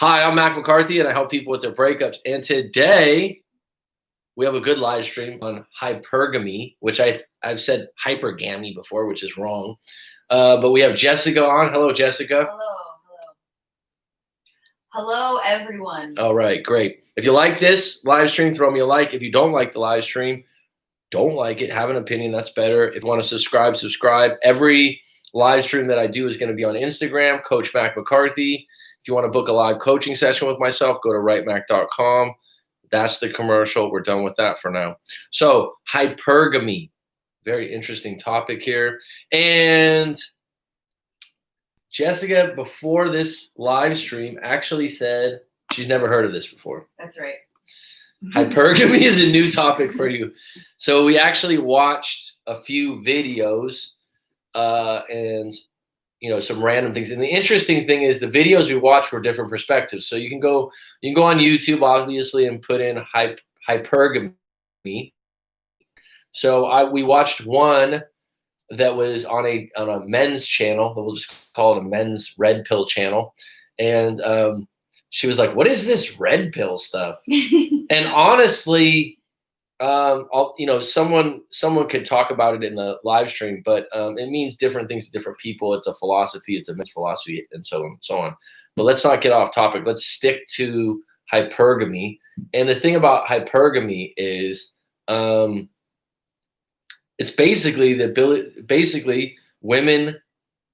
Hi, I'm Mac McCarthy, and I help people with their breakups. And today we have a good live stream on hypergamy, which I've said hypergamy before, which is wrong. But we have Jessica on. Hello, Jessica. Hello, everyone. All right, great. If you like this live stream, throw me a like. If you don't like the live stream, don't like it. Have an opinion. That's better. If you want to subscribe, subscribe. Every live stream that I do is going to be on Instagram, Coach Mac McCarthy. If you want to book a live coaching session with myself, go to writemac.com. That's the commercial. We're done with that for now. So, hypergamy, very interesting topic here. And Jessica, before this live stream, actually said she's never heard of this before. That's right. Hypergamy is a new topic for you. So we actually watched a few videos and some random things. And the interesting thing is the videos we watched were different perspectives. So you can go on YouTube obviously and put in hypergamy. So we watched one that was on a men's channel. We'll just call it a men's red pill channel. And she was like, "What is this red pill stuff?" And honestly, someone could talk about it in the live stream, but it means different things to different people. It's a philosophy, it's a men's philosophy, and so on and so on. But let's not get off topic. Let's stick to hypergamy. And the thing about hypergamy is, it's basically women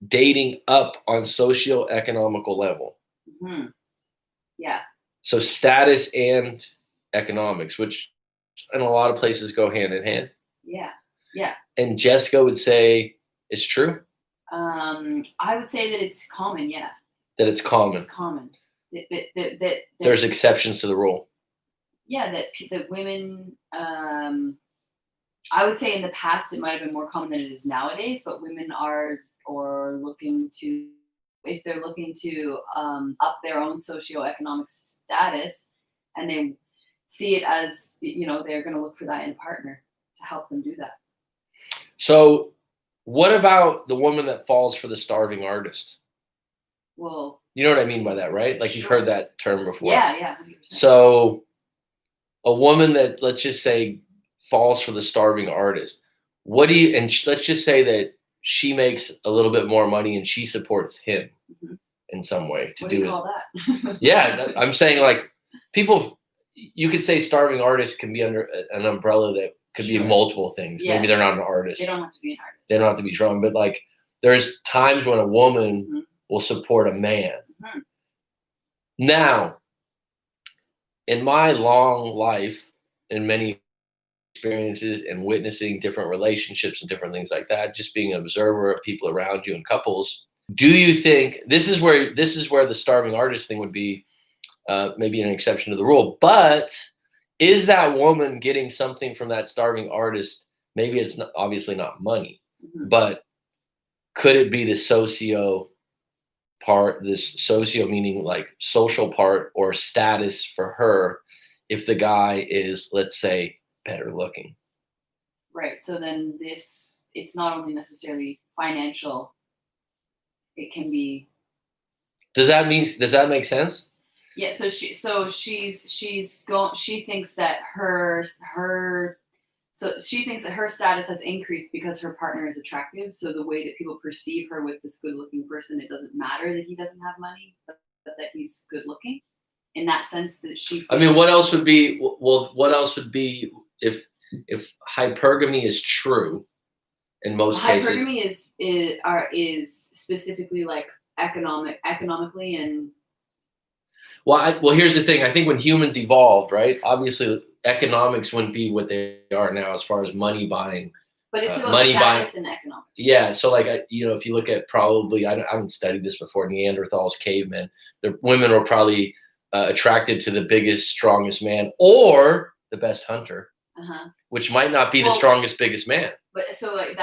dating up on socio-economical level. Mm-hmm. Yeah. So status and economics, which in a lot of places go hand in hand. Yeah. Yeah. And Jessica would say it's true. I would say that it's common. Yeah. That it's common. It's common. That there's exceptions to the rule. Yeah. That women. I would say in the past it might have been more common than it is nowadays, but women are looking to, if they're looking to up their own socioeconomic status, and they see it as, they're going to look for that in a partner to help them do that. So what about the woman that falls for the starving artist? Well, you know what I mean by that, right? Like, sure. You've heard that term before. Yeah. 100%. So a woman that, let's just say, falls for the starving artist, let's just say that she makes a little bit more money and she supports him in some way to what do you call that? Yeah, I'm saying, like, people, you could say starving artist can be under an umbrella that could be multiple things. Yeah. Maybe they're not an artist. They don't have to be an artist. They don't have to be strong, but like there's times when a woman will support a man. Now, in my long life, in many experiences and witnessing different relationships and different things like that, just being an observer of people around you and couples, do you think this is where the starving artist thing would be maybe an exception to the rule? But is that woman getting something from that starving artist? Maybe it's not, obviously not money, but could it be the socio part, this socio meaning like social part or status for her, if the guy is, let's say, better looking? Right. So then it's not only necessarily financial, it can be. Does that make sense? Yeah. So she thinks that her status has increased because her partner is attractive. So the way that people perceive her with this good looking person, it doesn't matter that he doesn't have money, but that he's good looking. In that sense, that she. I mean, what else would be? Well, what else would be if hypergamy is true? In most cases, hypergamy is specifically like economically and. Well, here's the thing. I think when humans evolved, right? Obviously, economics wouldn't be what they are now as far as money buying. But it's about status and economics. Yeah. So, like, if you look at probably, I haven't studied this before, Neanderthals, cavemen, the women were probably attracted to the biggest, strongest man or the best hunter, which might not be the strongest, biggest man. But so like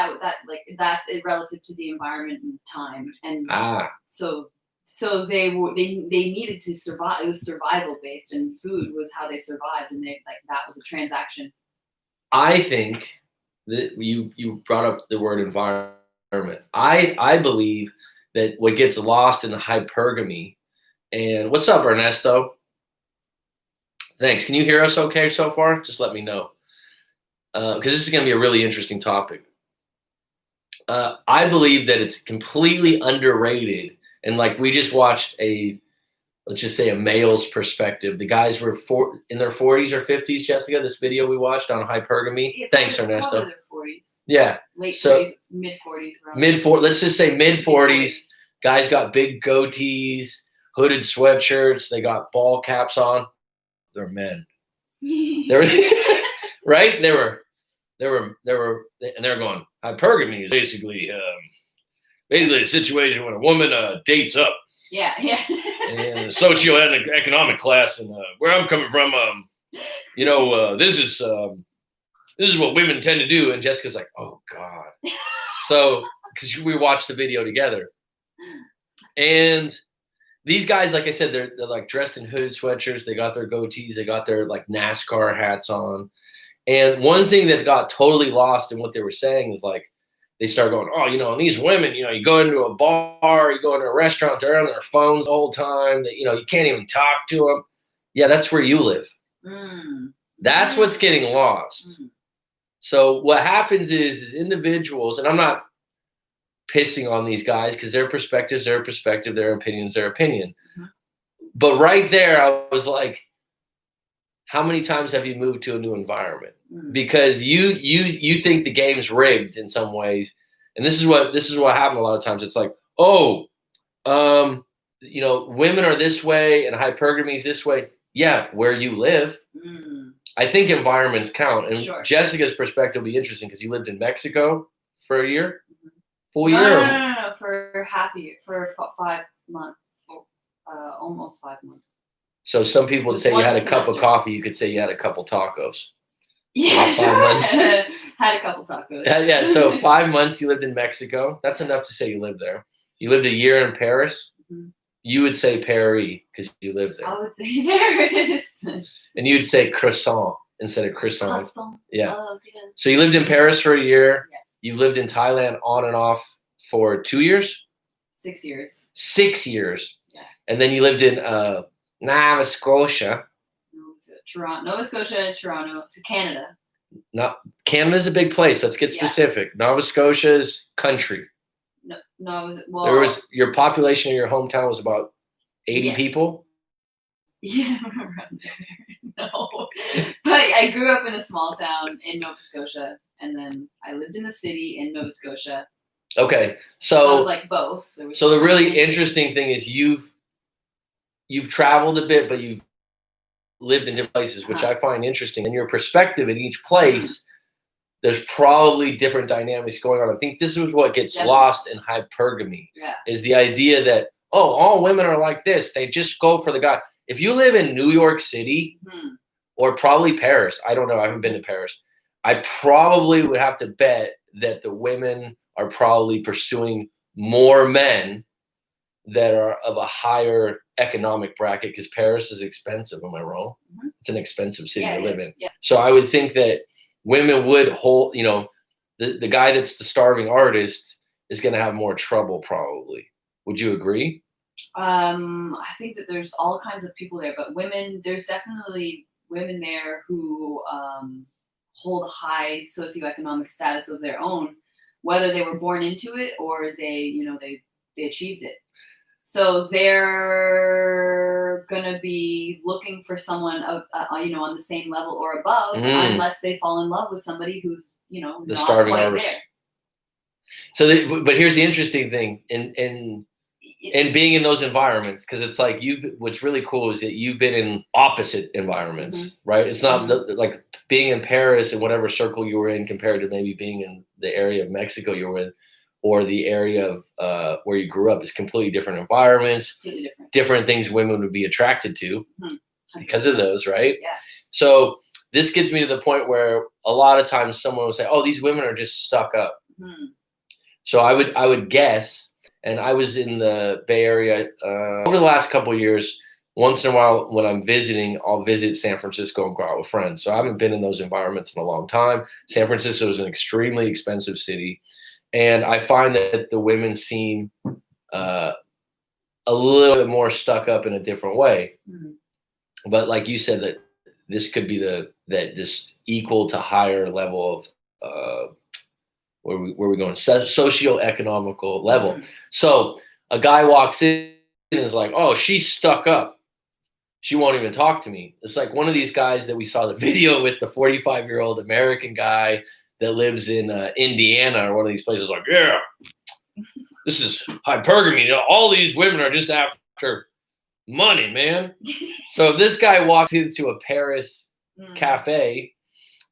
that's it relative to the environment and time, and so they needed to survive. It was survival based, and food was how they survived, and that was a transaction. I think that you brought up the word environment. I believe that what gets lost in the hypergamy And what's up, Ernesto? Thanks. Can you hear us okay so far? Just let me know. Because this is going to be a really interesting topic. I believe that it's completely underrated. And like we just watched let's just say a male's perspective. The guys were in their 40s or 50s, Jessica, this video we watched on hypergamy. Yeah, Thanks, Ernesto. probably their 40s. Yeah. Late So 40s, mid 40s. Let's just say mid 40s. Guys got big goatees, hooded sweatshirts. They got ball caps on. They're men. They're right. They were, and they're going. Hypergamy is basically a situation when a woman dates up. Yeah. And socioeconomic class, and where I'm coming from, this is what women tend to do. And Jessica's like, oh God. So because we watched the video together, and these guys, like I said, they're like dressed in hooded sweatshirts. They got their goatees. They got their like NASCAR hats on. And one thing that got totally lost in what they were saying is like, they start going, oh, and these women, you go into a bar, you go into a restaurant, they're on their phones the whole time. That you can't even talk to them. Yeah, that's where you live. That's what's getting lost. So what happens is individuals, and I'm not pissing on these guys because their perspective's their perspective, their opinion's their opinion. But right there, I was like, how many times have you moved to a new environment? Because you think the game's rigged in some ways, and this is what happened a lot of times. It's like, women are this way and hypergamy's this way. Yeah, where you live. I think environments count. And sure. Jessica's perspective will be interesting because you lived in Mexico for a year, full year. No, for half a year, for 5 months, almost 5 months. So some people would say you had a cup of coffee. You could say you had a couple tacos. Yeah, 5 months. Had a couple tacos. Yeah. So 5 months you lived in Mexico. That's enough to say you lived there. You lived a year in Paris. You would say Paris because you lived there. I would say Paris. And you'd say croissant instead of croissant. Croissant. Yeah. Oh, yeah. So you lived in Paris for a year. Yes. You lived in Thailand on and off for 2 years. 6 years. 6 years. Yeah. And then you lived in Nova Scotia. Nova Scotia, Toronto, to Canada. Canada's a big place. Let's get specific. Nova Scotia's country. There was your population in your hometown was about 80 people. Yeah, around there. No, but I grew up in a small town in Nova Scotia, and then I lived in the city in Nova Scotia. Okay, so it was like both. So the really interesting thing is you've traveled a bit, but you've lived in different places, which I find interesting. And your perspective in each place, there's probably different dynamics going on. I think this is what gets lost in hypergamy, is the idea that, all women are like this. They just go for the guy. If you live in New York City or probably Paris, I don't know, I haven't been to Paris. I probably would have to bet that the women are probably pursuing more men that are of a higher economic bracket because Paris is expensive. Am I wrong? It's an expensive city to live in. Yeah. So I would think that women would hold, the guy that's the starving artist is going to have more trouble probably. Would you agree? I think that there's all kinds of people there, but there's definitely women there who hold a high socioeconomic status of their own, whether they were born into it or they achieved it. So they're gonna be looking for someone on the same level or above, unless they fall in love with somebody who's the not starving quite artist. there. So, but here's the interesting thing in being in those environments, because it's like what's really cool is that you've been in opposite environments, right? It's not like being in Paris and whatever circle you were in compared to maybe being in the area of Mexico you were in, or the area of where you grew up is completely different environments, different things women would be attracted to because of those, right? Yeah. So this gets me to the point where a lot of times someone will say, these women are just stuck up. So I would guess, and I was in the Bay Area over the last couple of years. Once in a while when I'm visiting, I'll visit San Francisco and go out with friends. So I haven't been in those environments in a long time. San Francisco is an extremely expensive city. And I find that the women seem a a little bit more stuck up in a different way. Mhm. But like you said, that this could be this equal to higher level of where we going socio-economical level. Mhm. So a guy walks in and is like, "Oh, she's stuck up. She won't even talk to me." It's like one of these guys that we saw the video with, the 45-year-old American guy that lives in Indiana or one of these places. Like, yeah, this is hypergamy. You know, all these women are just after money, man. So if this guy walks into a Paris Mm. cafe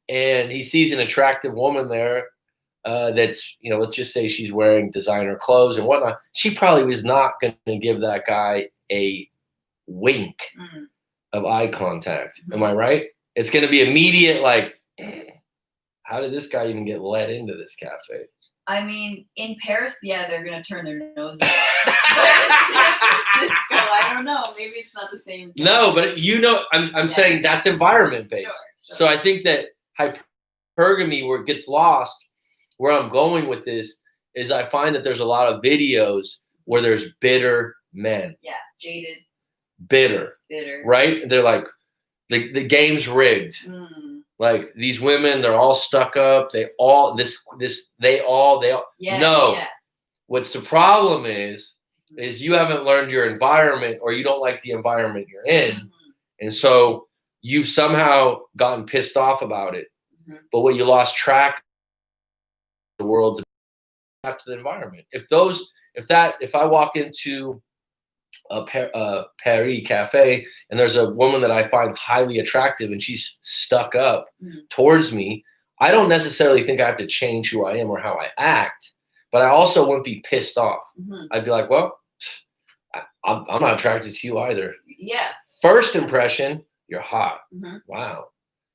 and he sees an attractive woman there, that's, let's just say she's wearing designer clothes and whatnot, she probably was not going to give that guy a wink Mm. of eye contact. Am Mhm. I right? It's going to be immediate, like, how did this guy even get let into this cafe? I mean, in Paris, yeah, they're gonna turn their noses up. But in San Francisco, I don't know. Maybe it's not the same. In San No, but Francisco. I'm Yeah. saying that's environment based. Sure, So sure. I think that hypergamy, where it gets lost, where I'm going with this is I find that there's a lot of videos where there's bitter men, Yeah, jaded, bitter, bitter. right? They're like, the game's rigged. Mm. Like these women, they're all stuck up. They all. Yeah, No, yeah. what's the problem is you haven't learned your environment, or you don't like the environment you're in. Mhm. And so you've somehow gotten pissed off about it. Mhm. But what you lost track of the world to the environment. If I walk into a Paris cafe and there's a woman that I find highly attractive and she's stuck up Mhm. towards me, I don't necessarily think I have to change who I am or how I act, but I also wouldn't be pissed off. Mhm. I'd be like, well, I'm not attracted to you either. Yeah. First impression, you're hot. Mhm. Wow.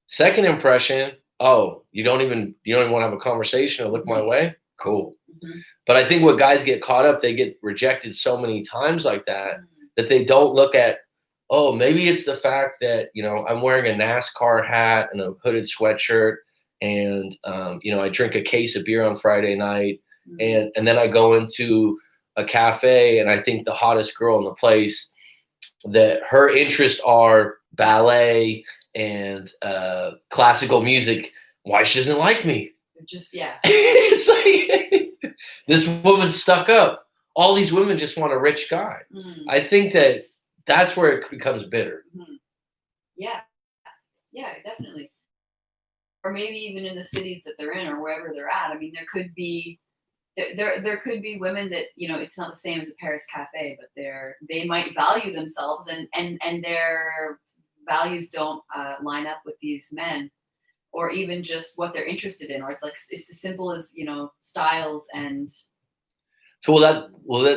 Second impression, oh, you don't even want to have a conversation or look my Mhm. way? Cool. Mhm. But I think what guys get caught up, they get rejected so many times like that Mhm. that they don't look at, oh, maybe it's the fact that, I'm wearing a NASCAR hat and a hooded sweatshirt and, I drink a case of beer on Friday night Mhm. and then I go into a cafe and I think the hottest girl in the place, that her interests are ballet and classical music. Why she doesn't like me? Just yeah. It's like this woman's stuck up. All these women just want a rich guy. Mm. I think that that's where it becomes bitter. Mhm. Yeah. Yeah, definitely. Or maybe even in the cities that they're in or wherever they're at. I mean, there could be women that it's not the same as a Paris cafe, but they might value themselves and their values don't line up with these men, or even just what they're interested in, or it's as simple as styles and So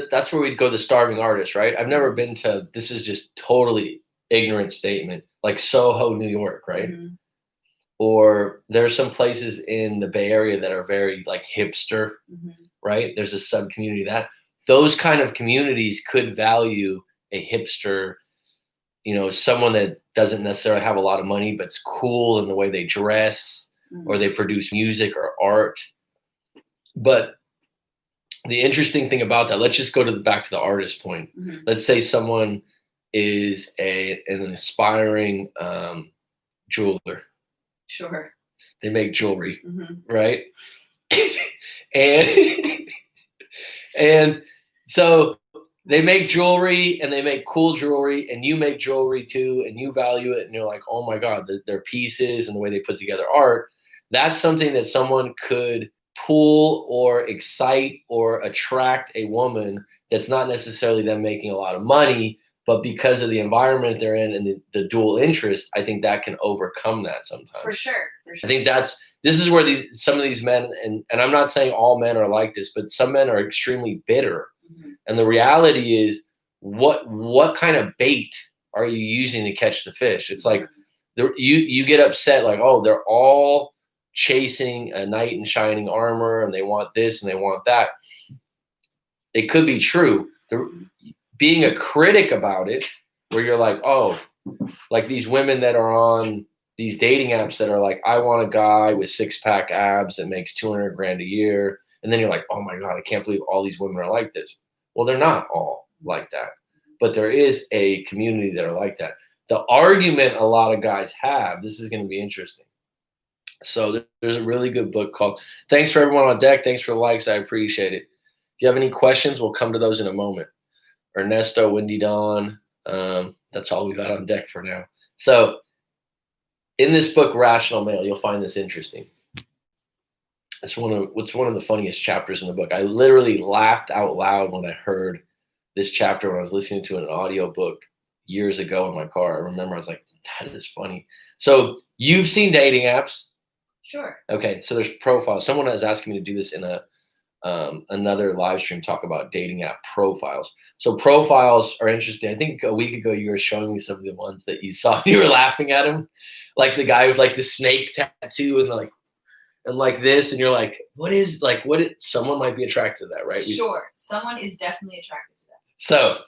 that's where we'd go, the starving artist, right? I've never been to, this is just totally ignorant statement, like Soho, New York, right? Mhm. Or there's some places in the Bay Area that are very like hipster, Mhm. right? There's a sub community that those kind of communities could value a hipster, someone that doesn't necessarily have a lot of money, but's cool in the way they dress or Mhm. they produce music or art. But the interesting thing about that, let's just go back to the artist point. Mhm. Let's say someone is an aspiring jeweler. Sure. They make jewelry, Mhm. right? and and so they make jewelry and they make cool jewelry and you make jewelry too and you value it and you're like, oh my god, their pieces and the way they put together art, that's something that someone could pull or excite or attract a woman, that's not necessarily them making a lot of money, but because of the environment they're in and the dual interest, I think that can overcome that sometimes. For sure. I think this is where some of these men, and I'm not saying all men are like this, but some men are extremely bitter. Mhm. And the reality is, what kind of bait are you using to catch the fish? It's like you get upset, like, oh, they're all chasing a knight in shining armor and they want this and they want that. It could be true. Being a critic about it, where you're like, oh, like these women that are on these dating apps that are like, I want a guy with 6-pack abs that makes 200 grand a year. And then you're like, oh my God, I can't believe all these women are like this. Well, they're not all like that. but there is a community that are like that. The argument a lot of guys have, this is going to be interesting. So there's a really good book called Thanks for Everyone on Deck. Thanks for the likes. I appreciate it. If you have any questions, we'll come to those in a moment. Ernesto, Wendy Dawn. That's all we got on deck for now. So in this book, Rational Male, you'll find this interesting. It's one of the funniest chapters in the book. I literally laughed out loud when I heard this chapter when I was listening to an audio book years ago in my car. I remember I was like, that is funny. So you've seen dating apps. Sure. Okay, so there's profiles. Someone is asking me to do this in another live stream, talk about dating app profiles. So profiles are interesting. I think a week ago you were showing me some of the ones that you saw. You were laughing at them, like the guy with like the snake tattoo and like this, and you're like, someone might be attracted to that, right? Sure, someone is definitely attracted to that. So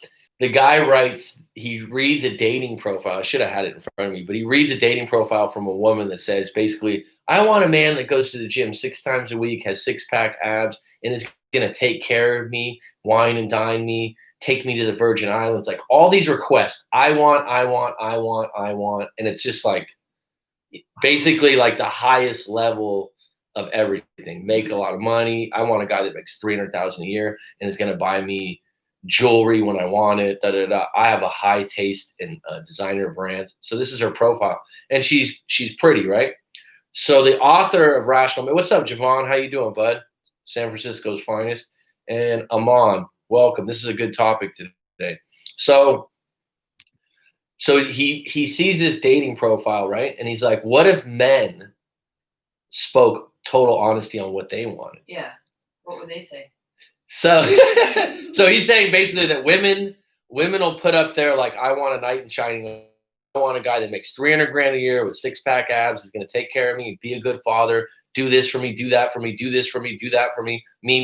the guy writes, he reads a dating profile. I should have had it in front of me, but he reads a dating profile from a woman that says basically, I want a man that goes to the gym 6 times a week, has 6-pack abs, and is going to take care of me, wine and dine me, take me to the Virgin Islands. Like all these requests, I want. And it's just like basically like the highest level of everything. Make a lot of money. I want a guy that makes $300,000 a year and is going to buy me jewelry when I want it. I have a high taste in designer brands. So this is her profile, and she's pretty, right? So the author of Rational Male, what's up, Javon? How you doing, bud? San Francisco's finest. And Amon, welcome. This is a good topic today. So he sees this dating profile, right? And he's like, what if men spoke total honesty on what they wanted? Yeah. What would they say? So so he's saying basically that women will put up there like, I want a knight in shining. I want a guy that makes $300,000 a year with 6-pack abs, is going to take care of me, be a good father, do this for me, do that for me, do this for me, do that for me, me.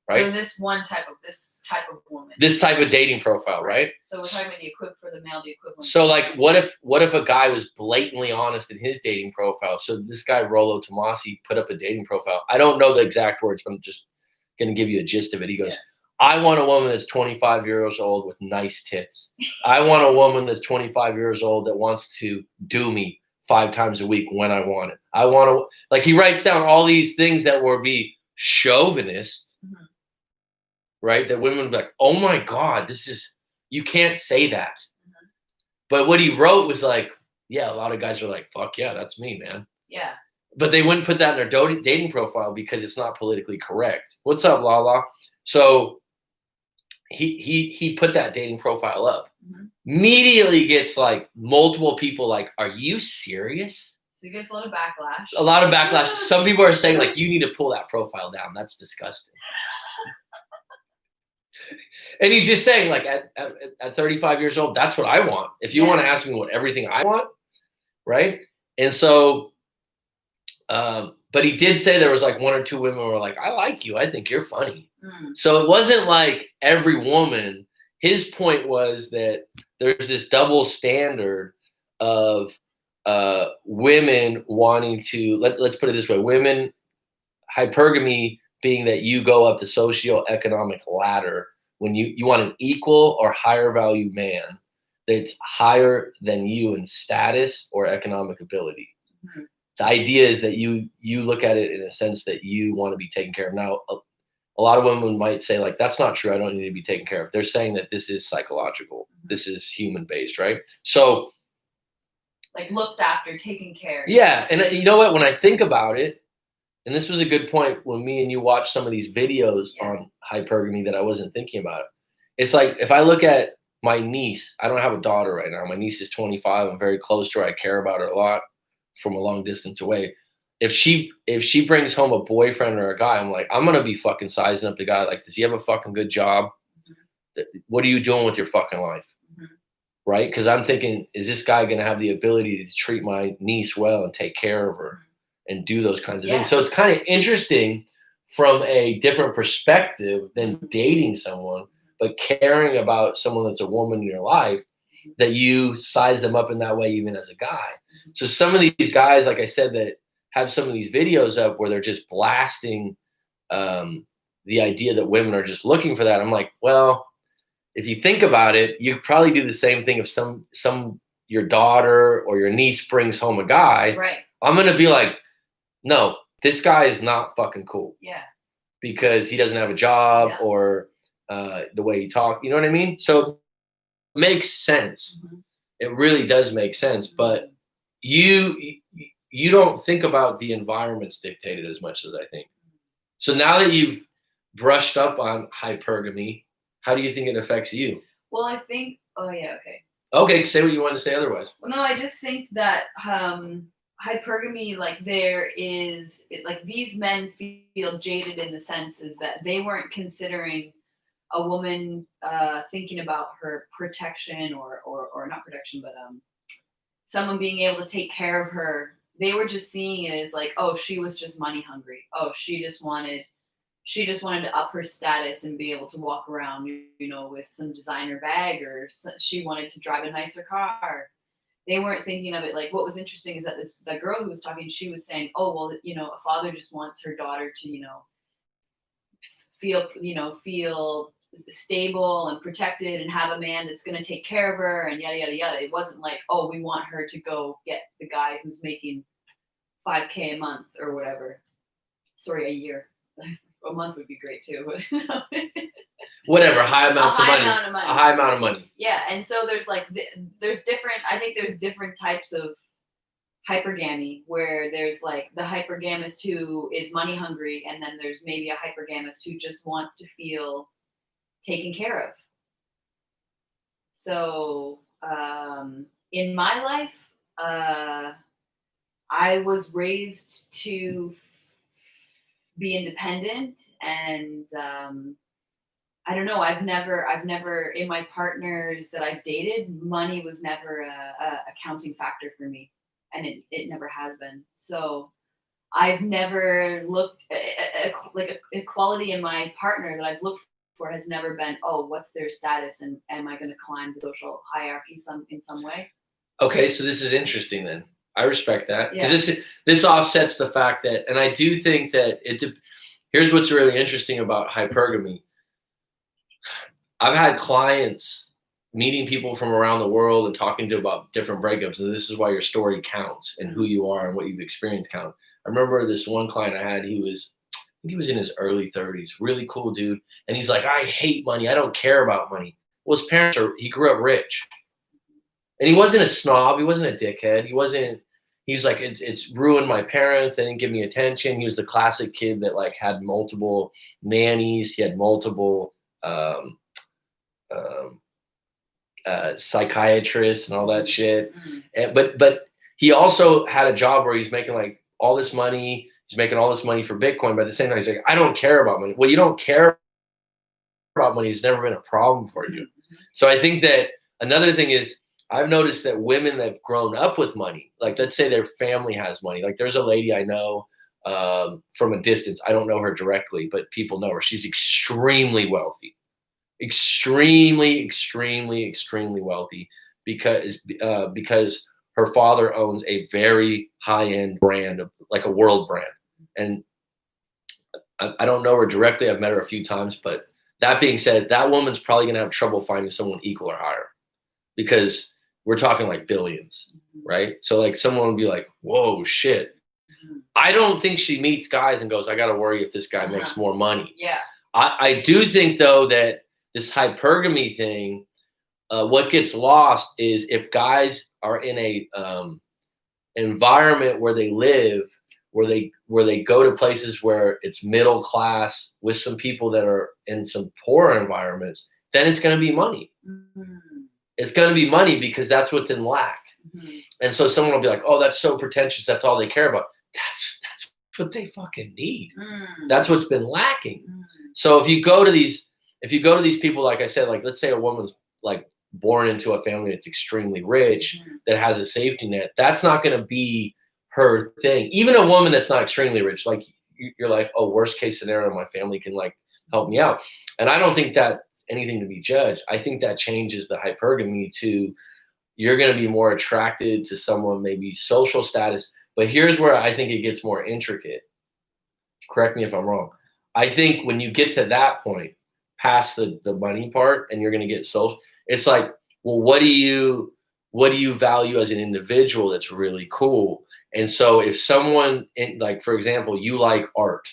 Right? So this type of woman. This type of dating profile, right? So we're talking about the equivalent. So like, what if a guy was blatantly honest in his dating profile? So this guy Rollo Tomasi put up a dating profile. I don't know the exact words, but I'm just going to give you a gist of it. He goes, I want a woman that's 25 years old with nice tits. I want a woman that's 25 years old that wants to do me 5 times a week when I want it. I want to, like, he writes down all these things that will be chauvinist, right? That women would be like, oh my God, you can't say that. But what he wrote was like, yeah, a lot of guys are like, fuck yeah, that's me, man. Yeah. But they wouldn't put that in their dating profile because it's not politically correct. What's up, Lala? So he put that dating profile up. Immediately gets like multiple people like, are you serious? So he gets a lot of backlash. A lot of backlash. Some people are saying like, you need to pull that profile down. That's disgusting. And he's just saying like at 35 years old, that's what I want. If you want to ask me what everything I want, right? And so, but he did say there was like 1 or 2 women who were like, I like you. I think you're funny. So it wasn't like every woman. His point was that there's this double standard of women wanting to, let's put it this way, women, hypergamy being that you go up the socioeconomic ladder when you want an equal or higher value man that's higher than you in status or economic ability. The idea is that you look at it in a sense that you want to be taken care of. Now, a lot of women might say like, that's not true. I don't need to be taken care of. They're saying that this is psychological. This is human based, right? So like looked after, taken care of. Yeah. And you know what, when I think about it, and this was a good point when me and you watched some of these videos on hypergamy that I wasn't thinking about. It's like, if I look at my niece, I don't have a daughter right now. My niece is 25. I'm very close to her. I care about her a lot from a long distance away. If she brings home a boyfriend or a guy, I'm like, I'm going to be fucking sizing up the guy. Like, does he have a fucking good job? What are you doing with your fucking life? Right? Because I'm thinking, is this guy going to have the ability to treat my niece well and take care of her and do those kinds of things? So it's kind of interesting from a different perspective than dating someone, but caring about someone that's a woman in your life, that you size them up in that way, even as a guy. So some of these guys, like I said, that have some of these videos up where they're just blasting the idea that women are just looking for that. I'm like, well, if you think about it, you probably do the same thing if your daughter or your niece brings home a guy. Right. I'm gonna be like, no, this guy is not fucking cool. Yeah. Because he doesn't have a job Yeah. or the way he talks. You know what I mean? So it makes sense. Mm-hmm. It really does make sense. But you don't think about the environments dictated as much as I think. So now that you've brushed up on hypergamy, how do you think it affects you? Well, I think. Oh yeah. Okay. Okay, say what you want to say otherwise. Well, no, I just think that hypergamy, like like these men feel jaded in the sense is that they weren't considering a woman thinking about her protection or not protection, but someone being able to take care of her. They were just seeing it as like, oh, she was just money hungry. Oh, she just wanted to up her status and be able to walk around, with some designer bag, or she wanted to drive a nicer car. They weren't thinking of it like, what was interesting is that the girl who was talking, she was saying, oh, well, a father just wants her daughter to, feel stable and protected and have a man that's going to take care of her and yada, yada, yada. It wasn't like, oh, we want her to go get the guy who's making $5K a month or whatever. Sorry, a year. A month would be great too. But Whatever, high amounts of money. Amount of money. A high amount of money. Yeah, and so there's different. I think there's different types of hypergamy where there's like the hypergamist who is money hungry, and then there's maybe a hypergamist who just wants to feel taken care of. So in my life, I was raised to be independent, and I don't know. I've never in my partners that I've dated, money was never a counting factor for me, and it never has been. So I've never looked like equality in my partner that I've looked for has never been, oh, what's their status, and am I going to climb the social hierarchy in some way? Okay, so this is interesting then. I respect that because this offsets the fact that, and I do think that here's what's really interesting about hypergamy. I've had clients meeting people from around the world and talking to about different breakups, and this is why your story counts and who you are and what you've experienced count. I remember this one client I had. I think he was in his early 30s, really cool dude, and he's like, I hate money. I don't care about money. Well, his parents he grew up rich. And he wasn't a snob. He wasn't a dickhead. He's like, it's ruined my parents. They didn't give me attention. He was the classic kid that like had multiple nannies. He had multiple psychiatrists and all that shit. And, but he also had a job where he's making like all this money. He's making all this money for Bitcoin. But at the same time, he's like, I don't care about money. Well, you don't care about money. It's never been a problem for you. So I think that another thing is, I've noticed that women that have grown up with money, like let's say their family has money. Like there's a lady I know from a distance. I don't know her directly, but people know her. She's extremely wealthy, extremely wealthy because her father owns a very high-end brand, like a world brand. And I don't know her directly. I've met her a few times, but that being said, that woman's probably going to have trouble finding someone equal or higher because we're talking like billions, right? So like someone would be like, whoa, shit. I don't think she meets guys and goes, I got to worry if this guy makes more money. Yeah. I do think though that this hypergamy thing, what gets lost is if guys are in a environment where they live, where they go to places where it's middle class with some people that are in some poor environments, then it's going to be money. It's going to be money because that's what's in lack. And so someone will be like, oh, that's so pretentious. That's all they care about. That's what they fucking need. That's what's been lacking. So if you go to these people, like I said, like let's say a woman's like born into a family that's extremely rich, that has a safety net, that's not going to be her thing. Even a woman that's not extremely rich, like you're like, oh, worst case scenario, my family can like help me out. And I don't think that anything to be judged. I think that changes the hypergamy to you're going to be more attracted to someone, maybe social status. But here's where I think it gets more intricate. Correct me if I'm wrong. I think when you get to that point, past the money part and you're going to get social. It's like, well, what do you value as an individual that's really cool? And so if someone like, for example, you like art,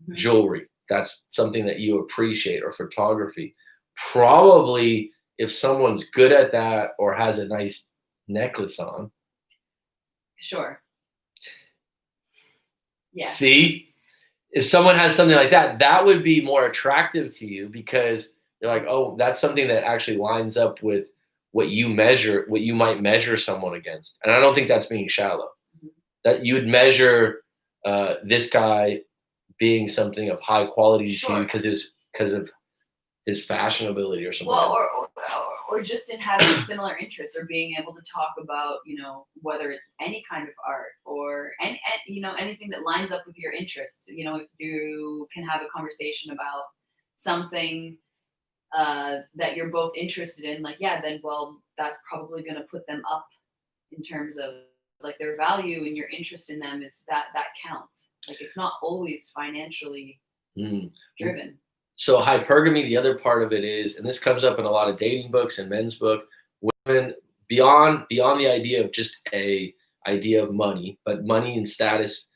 Mhm. jewelry, that's something that you appreciate, or photography, probably if someone's good at that or has a nice necklace on. Sure. Yeah. See, if someone has something like that, that would be more attractive to you because you're like, oh, that's something that actually lines up with what you measure, what you might measure someone against. And I don't think that's being shallow. Mhm. That you would measure this guy being something of high quality to you Sure. because of his fashionability or something. Well, Like or just in having similar interests or being able to talk about, whether it's any kind of art or anything that lines up with your interests. If you can have a conversation about something that you're both interested in, like, yeah, then, well, that's probably going to put them up in terms of like their value, and your interest in them is that counts. Like, it's not always financially mm. driven. So hypergamy, the other part of it is, and this comes up in a lot of dating books and men's book, women beyond the idea of just a idea of money, but money and status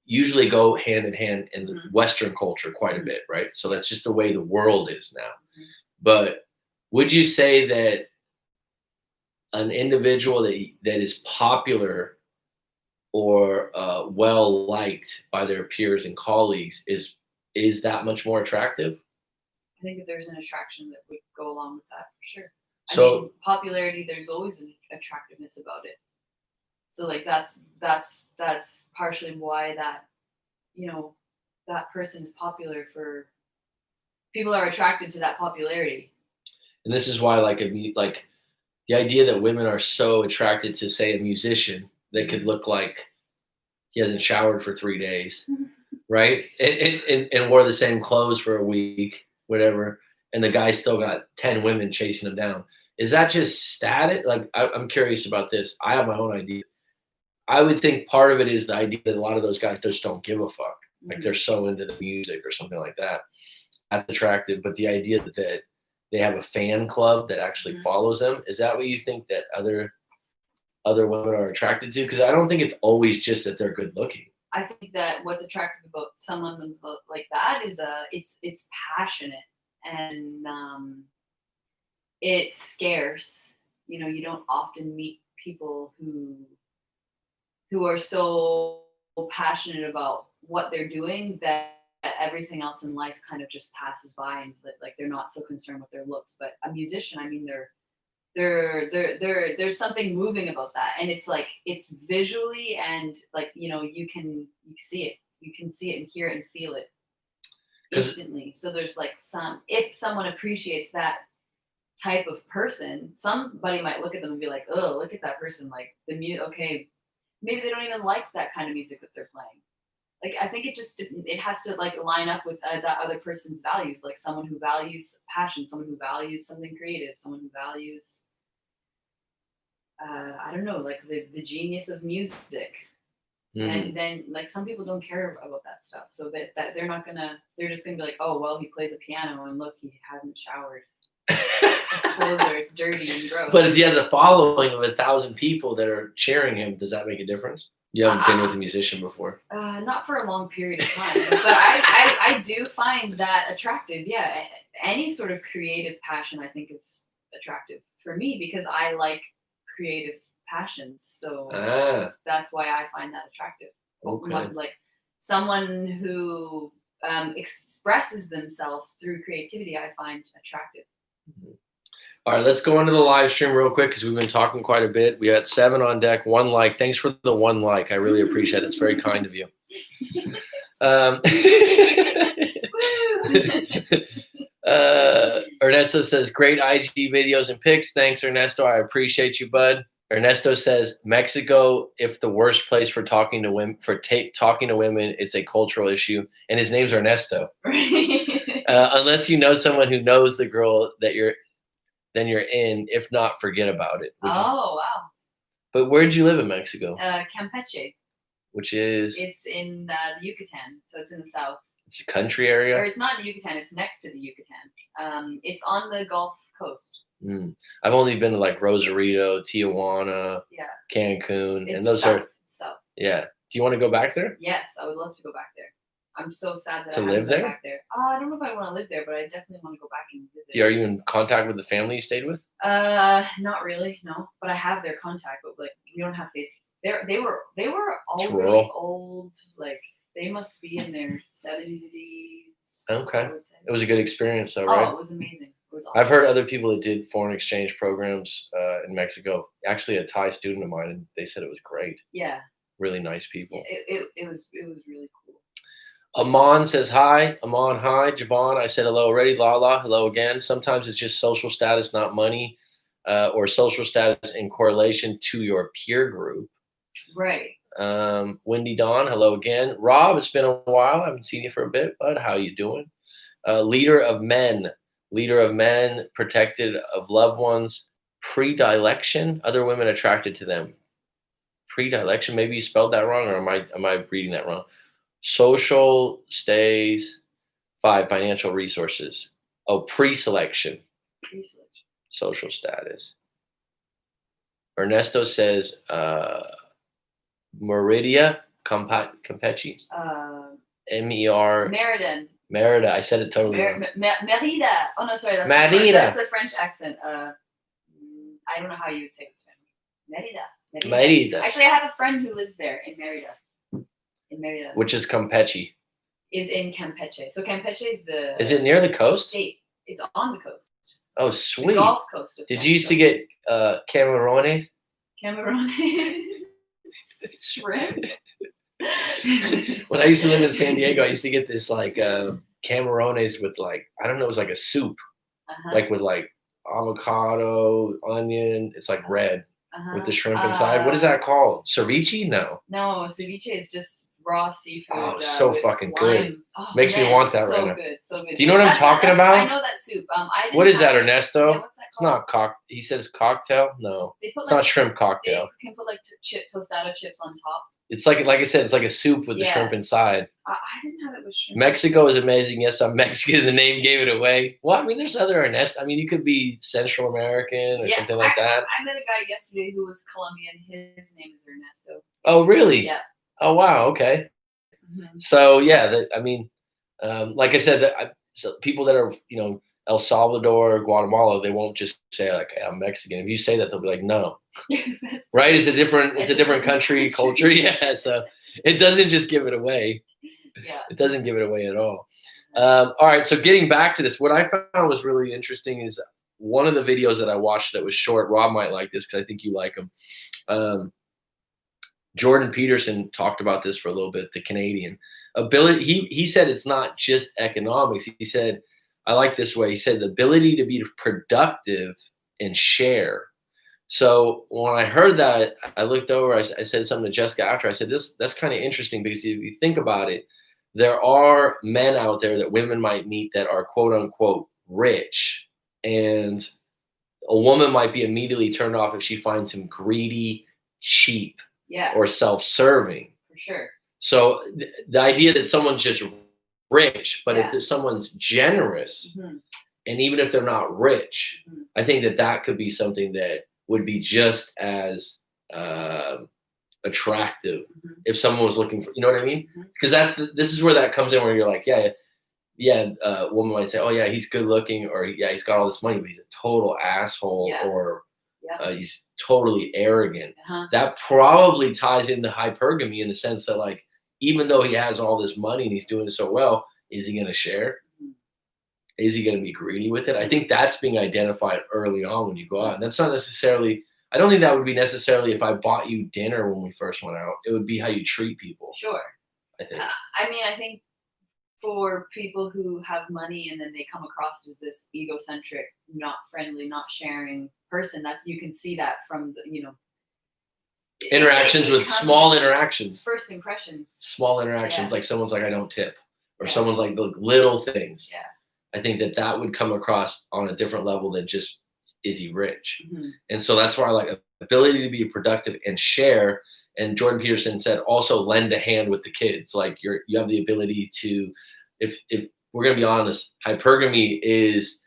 usually go hand in hand in the Mhm. Western culture quite a bit, right? So that's just the way the world is now. Mhm. But would you say that an individual that is popular or well liked by their peers and colleagues is that much more attractive? I think that there's an attraction that would go along with that for sure. I mean, So popularity, there's always an attractiveness about it. So like that's partially why you know that person is popular. For people are attracted to that popularity. and this is why like the idea that women are so attracted to, say, a musician that could look like he hasn't showered for 3 days, right? And wore the same clothes for a week, whatever, and the guy still got 10 women chasing him down. Is that just static? Like, I'm curious about this. I have my own idea. I would think part of it is the idea that a lot of those guys just don't give a fuck. Like, they're so into the music or something like that. That's attractive. But the idea that they have a fan club that actually Mhm. follows them, is that what you think that other women are attracted to? Because I don't think it's always just that they're good looking. I think that what's attractive about someone like that is it's passionate, and it's scarce. You don't often meet people who are so passionate about what they're doing that everything else in life kind of just passes by, and like they're not so concerned with their looks. But a musician, I mean, there's something moving about that, and it's like it's visually, and like you can see it and hear it and feel it Because instantly. So there's like if someone appreciates that type of person, somebody might look at them and be like, oh, look at that person, like the music. Okay, maybe they don't even like that kind of music that they're playing. Like, I think it has to like line up with that other person's values, like someone who values passion, someone who values something creative, someone who values I don't know, like the genius of music. And then like some people don't care about that stuff, so that they're just gonna be like, oh well, he plays a piano and look, he hasn't showered, his clothes are dirty and gross. but if he has a following of 1,000 people that are cheering him, does that make a difference? You haven't been with a musician before. Not for a long period of time, but I do find that attractive. Yeah, any sort of creative passion I think is attractive for me because I like creative passions. So Ah, that's why I find that attractive. okay. Like someone who expresses themselves through creativity, I find attractive. All right, let's go into the live stream real quick because we've been talking quite a bit. We got 7 on deck, 1 like. Thanks for the 1 like. I really appreciate it. It's very kind of you. Um, Ernesto says, great IG videos and pics. Thanks, Ernesto. I appreciate you, bud. Ernesto says, Mexico, if the worst place for talking to women, talking to women, it's a cultural issue. And his name's Ernesto. Unless you know someone who knows the girl then you're in. If not, forget about it. Oh wow. But where'd you live in Mexico? Campeche. Which is It's in the Yucatan, so it's in the south. It's a country or area. it's not in the Yucatan. It's next to the Yucatan. It's on the Gulf Coast. I've only been to like Rosarito, Tijuana, Yeah, Cancun, it's and those south. are It's south. yeah. Do you want to go back there Yes, I would love to go back there. I'm so sad that to I live haven't been there? back there. I don't know if I want to live there, but I definitely want to go back and visit. Are you in contact with the family you stayed with? Not really, no. But I have their contact, but like we don't have face. They were all really old. Like they must be in their 70s. Okay. I would say. It was a good experience, though, right? Oh, it was amazing. It was awesome. I've heard other people that did foreign exchange programs in Mexico. Actually, a Thai student of mine, and they said it was great. Yeah. Really nice people. It was really cool. Amon says hi. Amon, hi. Javon, I said hello already. Lala, hello again. Sometimes it's just social status, not money, or social status in correlation to your peer group. Right. Wendy Dawn, hello again. Rob, it's been a while. I haven't seen you for a bit, bud. How you doing? Leader of men, protected of loved ones. Predilection, other women attracted to them. Predilection, maybe you spelled that wrong, or am I reading that wrong? Social stays. 5, financial resources. Oh, pre-selection. Social status. Ernesto says Meridia Campeche. Merida. Merida. I said it totally wrong. Merida. Oh no, sorry. That's the French accent. I don't know how you would say this. Merida. Actually, I have a friend who lives there in Merida. Which is Campeche. Is in Campeche. So Campeche is the. Is it near the coast? State. It's on the coast. Oh, sweet. The Gulf Coast. Did you used to get camarones? Camarones. Shrimp. When I used to live in San Diego, I used to get this like camarones with like, I don't know, it was like a soup, like with like avocado, onion. It's like red with the shrimp inside. What is that called? Ceviche? No, ceviche is just raw seafood. Oh, so fucking good. Oh, makes me want that right now. So good. Do you know what I'm talking about? I know that soup. What is that, Ernesto? Yeah, what's that it's not He says cocktail. No, it's not shrimp cocktail. They can put like tostada chips on top. It's like I said, it's like a soup with the shrimp inside. I didn't have it with shrimp. Mexico is amazing. Yes, I'm Mexican. The name gave it away. Well, I mean, there's other Ernesto. I mean, you could be Central American or something like that. I met a guy yesterday who was Colombian. His name is Ernesto. Oh, really? Yeah. Oh, wow. Okay. So yeah, like I said, so people that are El Salvador, Guatemala, they won't just say like, hey, I'm Mexican. If you say that, they'll be like, no, right? It's a different country culture. Yeah, so it doesn't just give it away. Yeah, it doesn't give it away at all. All right, so getting back to this, what I found was really interesting is one of the videos that I watched that was short. Rob might like this because I think you like him. Jordan Peterson talked about this for a little bit, the Canadian ability. He said it's not just economics. He said, I like this way. He said the ability to be productive and share. So when I heard that, I looked over, I said something to Jessica after. I said, that's kind of interesting because if you think about it, there are men out there that women might meet that are quote unquote rich. And a woman might be immediately turned off if she finds him greedy, cheap, or self-serving. For sure. So the idea that someone's just rich, but if someone's generous, and even if they're not rich, I think that could be something that would be just as attractive if someone was looking for, you know what I mean? Because this is where that comes in, where you're like, a woman might say, oh yeah, he's good looking, or he's got all this money, but he's a total asshole, or he's totally arrogant. That probably ties into hypergamy in the sense that, like, even though he has all this money and he's doing so well, is he going to share? Is he going to be greedy with it? I think that's being identified early on when you go out. And that's not necessarily, I don't think that would be necessarily if I bought you dinner when we first went out. It would be how you treat people. Sure. I think. I think for people who have money and then they come across as this egocentric, not friendly, not sharing person, that you can see that from the, interactions with small interactions. First impressions. Small interactions, like someone's like, I don't tip, or someone's like the little things. Yeah. I think that would come across on a different level than just, is he rich? And so that's why I like ability to be productive and share. And Jordan Peterson said also lend a hand with the kids. Like you have the ability to if we're gonna be honest, hypergamy is,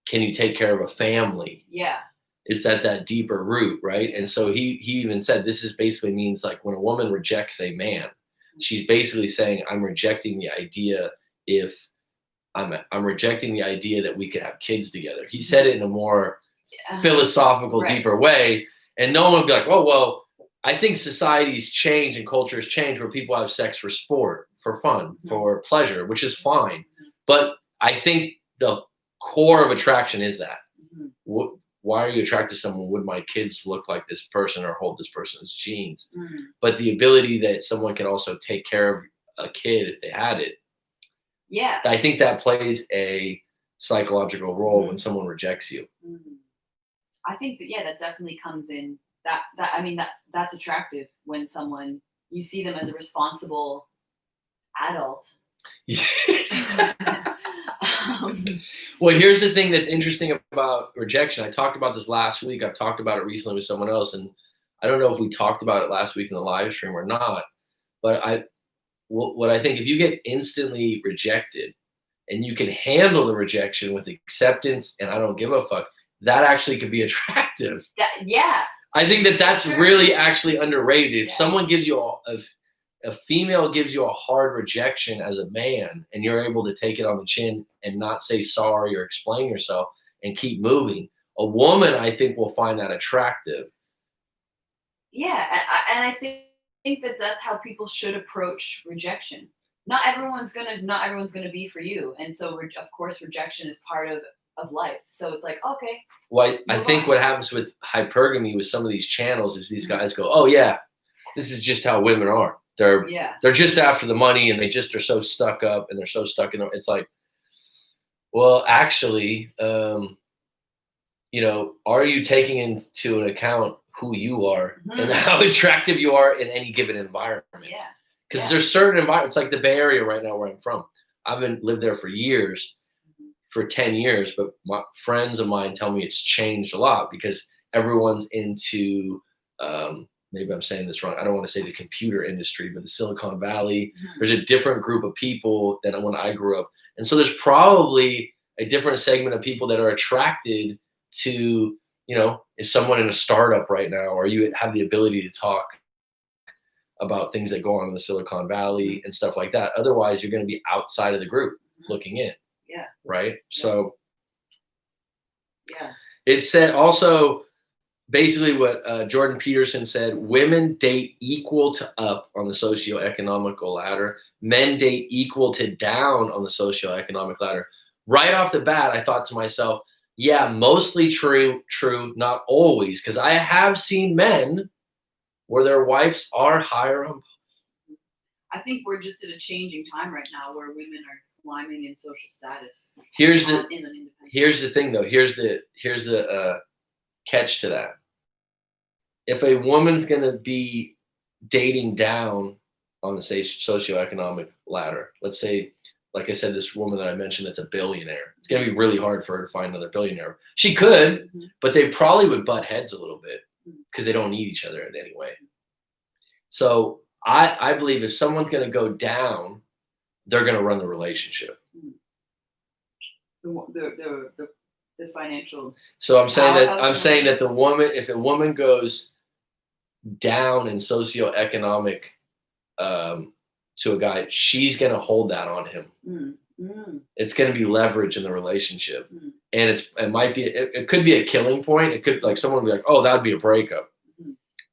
can you take care of a family? Yeah. It's at that deeper root, right? And so he even said this is basically means like when a woman rejects a man, she's basically saying, I'm rejecting the idea if I'm rejecting the idea that we could have kids together. He said it in a more philosophical, Right. deeper way. And no one would be like, oh, well, I think societies change and cultures change where people have sex for sport, for fun, for pleasure, which is fine. But I think the core of attraction is that. Why are you attracted to someone? Would my kids look like this person or hold this person's genes? But the ability that someone can also take care of a kid if they had it, Yeah. I think that plays a psychological role when someone rejects you. I think that, yeah, that definitely comes in. I mean, that's attractive when someone, you see them as a responsible adult. Well, here's the thing that's interesting about rejection. I talked about this last week. I've talked about it recently with someone else, and I don't know if we talked about it last week in the live stream or not. But what I think, if you get instantly rejected and you can handle the rejection with acceptance and I don't give a fuck, that actually could be attractive. Yeah. I think that's really actually underrated. If someone gives you a female gives you a hard rejection as a man and you're able to take it on the chin and not say sorry or explain yourself and keep moving, a woman, I think, will find that attractive. Yeah, and I think that's how people should approach rejection. Not everyone's gonna be for you, and so of course rejection is part of life. So it's like, okay. Well, I think what happens with hypergamy with some of these channels is these guys go, oh yeah, this is just how women are. They're just after the money and they just are so stuck up and they're so stuck in it's like, well, actually, you know, are you taking into an account who you are and how attractive you are in any given environment? Yeah. Because there's certain environments, like the Bay Area right now where I'm from. I've lived there for years, for 10 years, but my friends of mine tell me it's changed a lot because everyone's into, maybe I'm saying this wrong. I don't want to say the computer industry, but the Silicon Valley. There's a different group of people than when I grew up. And so there's probably a different segment of people that are attracted to, you know, is someone in a startup right now, or you have the ability to talk about things that go on in the Silicon Valley and stuff like that. Otherwise, you're going to be outside of the group looking in. Yeah. Right. Yeah. So yeah, it said also basically what Jordan Peterson said: women date equal to up on the socioeconomical ladder. Men date equal to down on the socioeconomic ladder. Right off the bat, I thought to myself, yeah, mostly true, not always, because I have seen men where their wives are higher on. I think we're just at a changing time right now where women are climbing in social status. Here's the thing, though. Here's the catch to that. If a woman's gonna be dating down on the socioeconomic ladder, let's say, like I said, this woman that I mentioned that's a billionaire, it's gonna be really hard for her to find another billionaire. She could, but they probably would butt heads a little bit because they don't need each other in any way. So I believe if someone's gonna go down, they're gonna run the relationship. The financial. So I'm saying that the woman, if a woman goes down in socioeconomic to a guy, she's gonna hold that on him. It's gonna be leverage in the relationship, and it could be a killing point. It could, like, someone would be like, oh, that'd be a breakup,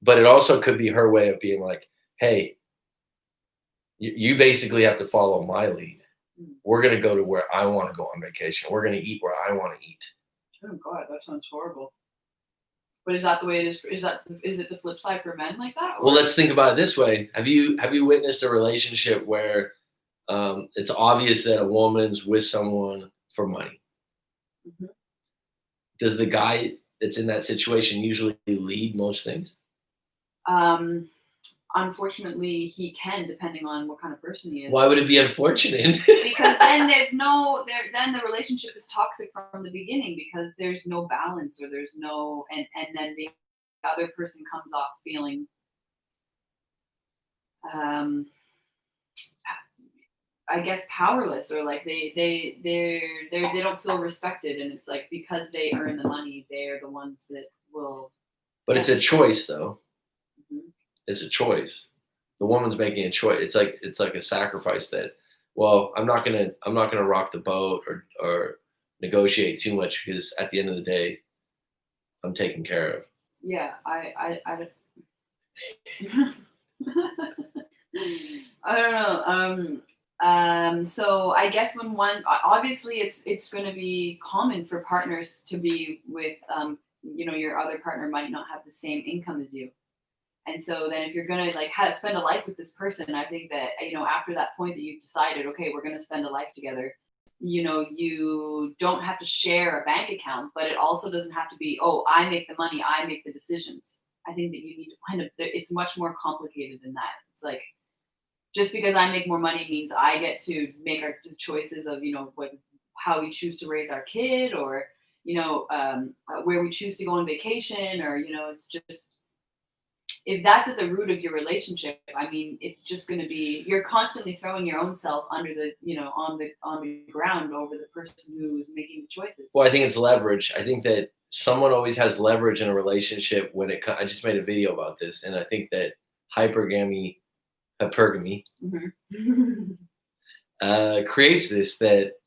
but it also could be her way of being like, hey, you basically have to follow my lead. We're gonna go to where I want to go on vacation. We're gonna eat where I want to eat. Oh God, that sounds horrible. But is that the way it is? Is it the flip side for men like that? Or? Well, let's think about it this way. Have you witnessed a relationship where it's obvious that a woman's with someone for money? Does the guy that's in that situation usually lead most things? Unfortunately, he can, depending on what kind of person he is. Why would it be unfortunate? Because then then the relationship is toxic from the beginning because there's no balance or there's no, and then the other person comes off feeling I guess powerless, or like they don't feel respected, and it's like because they earn the money, they're the ones that will. But it's a choice, though. Mhm. It's a choice. The woman's making a choice. It's like a sacrifice that, well, I'm not gonna rock the boat or negotiate too much because at the end of the day, I'm taken care of. Yeah, I don't know. So I guess when obviously it's going to be common for partners to be with, your other partner might not have the same income as you. And so then if you're going to like spend a life with this person, I think that, after that point that you've decided, okay, we're going to spend a life together, you don't have to share a bank account, but it also doesn't have to be, oh, I make the money, I make the decisions. I think that you need to it's much more complicated than that. It's like, just because I make more money means I get to make our choices of, how we choose to raise our kid, or, where we choose to go on vacation, or, it's just, if that's at the root of your relationship, I mean, it's just going to be, you're constantly throwing your own self under the, on the ground over the person who's making the choices. Well, I think it's leverage. I think that someone always has leverage in a relationship when I just made a video about this, and I think that hypergamy, hypergamy, Mhm. creates this that,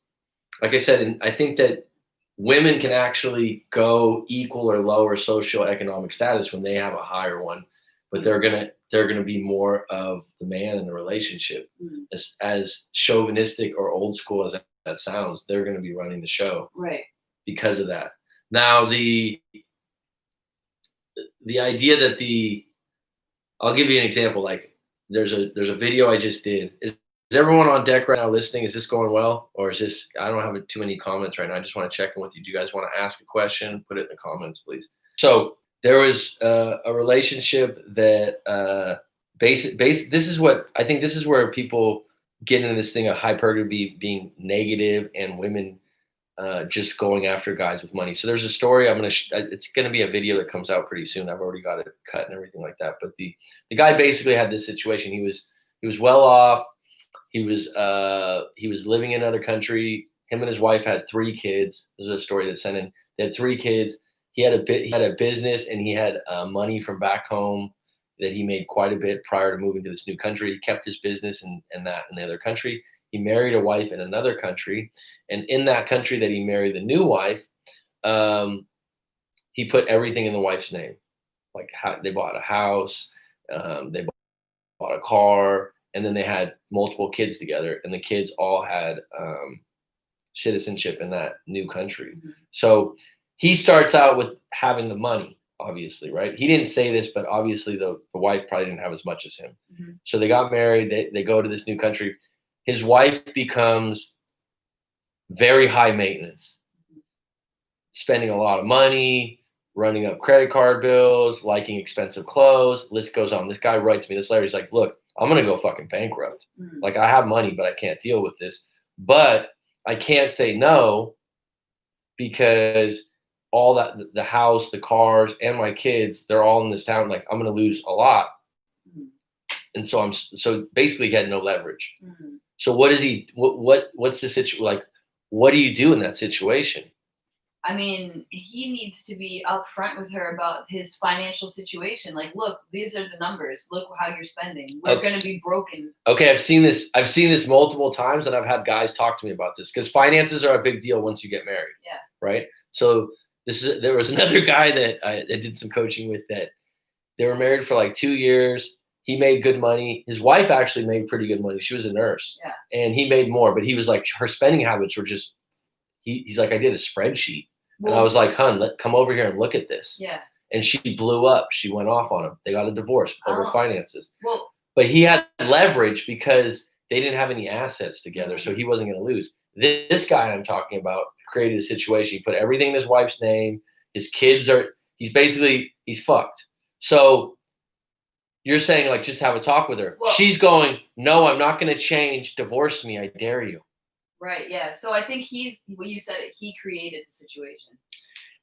like I said, and I think that women can actually go equal or lower socioeconomic status when they have a higher one, but they're gonna be more of the man in the relationship. Mhm. As chauvinistic or old school as that sounds, they're gonna be running the show Right. because of that. Now the idea that I'll give you an example. Like there's a video I just did. Is everyone on deck right now listening? Is this going well, or is this? I don't have too many comments right now. I just want to check in with you. Do you guys want to ask a question? Put it in the comments, please. So there was a relationship that This is what I think. This is where people get into this thing of hypergamy being negative and women just going after guys with money. So there's a story. It's gonna be a video that comes out pretty soon. I've already got it cut and everything like that. But the guy basically had this situation. He was well off. He was living in another country. Him and his wife had 3 kids. This is a story that's sent in. They had 3 kids. He had a business, and he had money from back home that he made quite a bit prior to moving to this new country. He kept his business and that in the other country. He married a wife in another country, and in that country that he married the new wife, um, he put everything in the wife's name. Like they bought a house, they bought a car, and then they had multiple kids together, and the kids all had citizenship in that new country. Mhm. So he starts out with having the money, obviously, right? He didn't say this, but obviously the wife probably didn't have as much as him. Mhm. So they got married. They go to this new country. His wife becomes very high maintenance, spending a lot of money, running up credit card bills, liking expensive clothes. List goes on. This guy writes me this letter. He's like, "Look, I'm gonna go fucking bankrupt. Mhm. Like I have money, but I can't deal with this. But I can't say no because all that the house, the cars, and my kids, they're all in this town. Like I'm gonna lose a lot." Mhm. And so basically he had no leverage. Mhm. So what is he? What's the situation? Like, what do you do in that situation? I mean, he needs to be upfront with her about his financial situation. Like, look, these are the numbers. Look how you're spending. We're going to be broken. Okay, I've seen this. I've seen this multiple times, and I've had guys talk to me about this because finances are a big deal once you get married. Yeah. Right. So there was another guy that I did some coaching with that they were married for like 2 years. He made good money. His wife actually made pretty good money. She was a nurse, Yeah. and he made more. But he was like, her spending habits were just. He's like, I did a spreadsheet, and I was like, "Hun, come over here and look at this." Yeah. And she blew up. She went off on him. They got a divorce over finances. Well, but he had leverage because they didn't have any assets together, so he wasn't going to lose. This guy I'm talking about created a situation. He put everything in his wife's name. His kids are. He's fucked. So you're saying like just have a talk with her. Well, she's going, no, I'm not going to change. Divorce me. I dare you. Right. Yeah. So I think what you said, he created the situation.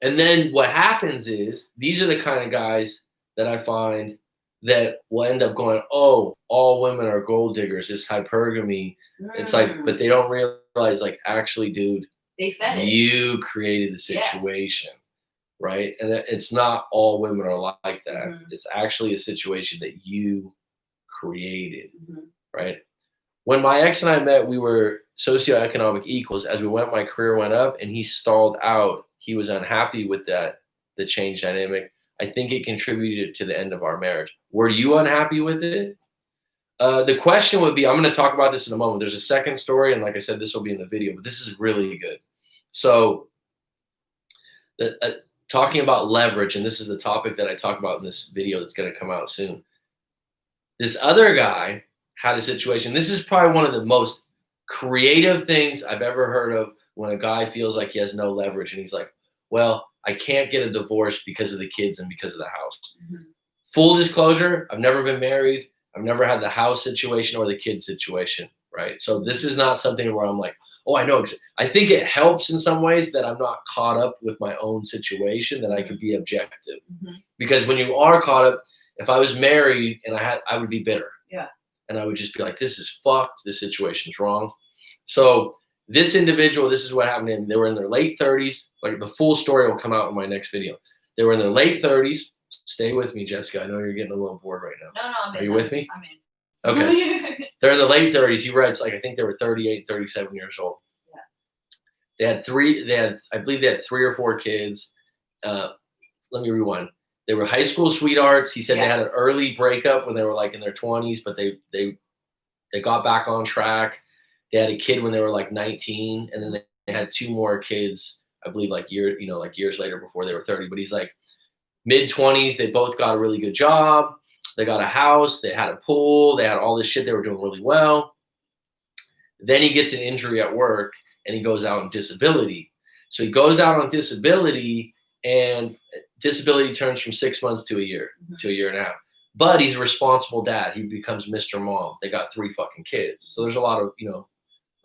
And then what happens is these are the kind of guys that I find that will end up going, oh, all women are gold diggers. It's hypergamy. It's like, but they don't realize, like, actually, dude, They fed it. you created the situation, right? And that it's not all women are like that. It's actually a situation that you created, right? When my ex and I met, we were socioeconomic equals. As we went, my career went up, and he stalled out. He was unhappy with that, the change dynamic. I think it contributed to the end of our marriage. Were you unhappy with it? The question would be, I'm going to talk about this in a moment. There's a second story, and like I said, this will be in the video, but this is really good. So, talking about leverage, and this is the topic that I talk about in this video that's going to come out soon. This other guy had a situation. This is probably one of the most creative things I've ever heard of, when a guy feels like he has no leverage, and he's like, well, I can't get a divorce because of the kids and because of the house. Full disclosure, I've never been married. I've never had the house situation or the kid situation, right? So this is not something where I'm like, oh, I know. I think it helps in some ways that I'm not caught up with my own situation, that I can be objective. Because when you are caught up, if I was married and I would be bitter. Yeah. And I would just be like, this is fucked. This situation's wrong. So this individual, this is what happened to him. They were in their late 30s. Like, the full story will come out in my next video. They were in their late 30s. Stay with me, Jessica. I know you're getting a little bored right now. No, I'm in. Are you with me? I'm in. Okay. They're in the late 30s. He writes, like, I think they were 38, 37 years old. Yeah. I believe they had 3 or 4 kids. Let me rewind. They were high school sweethearts. He said they had an early breakup when they were like in their 20s, but they got back on track. They had a kid when they were like 19, and then they had 2 more kids, I believe, like years later before they were 30. But he's like, mid-20s, they both got a really good job. They got a house. They had a pool. They had all this shit. They were doing really well. Then he gets an injury at work, and he goes out on disability. So he goes out on disability, and disability turns from 6 months to a year, to a year and a half. But he's a responsible dad. He becomes Mr. Mom. They got 3 fucking kids. So there's a lot of,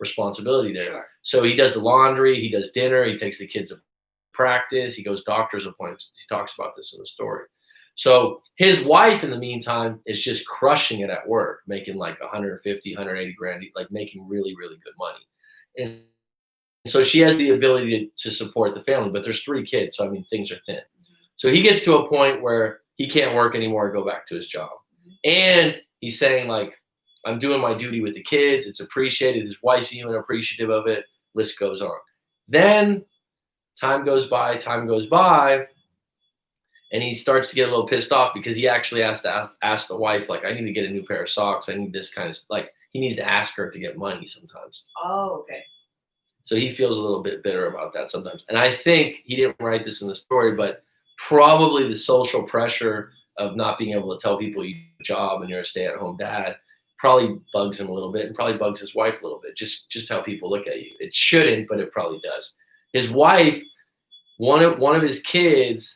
responsibility there. Sure. So he does the laundry. He does dinner. He takes the kids to practice. He goes doctor's appointments. He talks about this in the story. So his wife, in the meantime, is just crushing it at work, making like 150, 180 grand, like making really, really good money. And so she has the ability to support the family, but there's 3 kids. So, I mean, things are thin. So he gets to a point where he can't work anymore, go back to his job. And he's saying, like, I'm doing my duty with the kids. It's appreciated. His wife's even appreciative of it. List goes on. Then time goes by, and he starts to get a little pissed off because he actually has to ask the wife, like, I need to get a new pair of socks. I need this kind of, like, he needs to ask her to get money sometimes. Oh, okay. So he feels a little bit bitter about that sometimes. And I think he didn't write this in the story, but probably the social pressure of not being able to tell people you have a job and you're a stay-at-home dad probably bugs him a little bit, and probably bugs his wife a little bit, just how people look at you. It shouldn't, but it probably does. His wife, one of his kids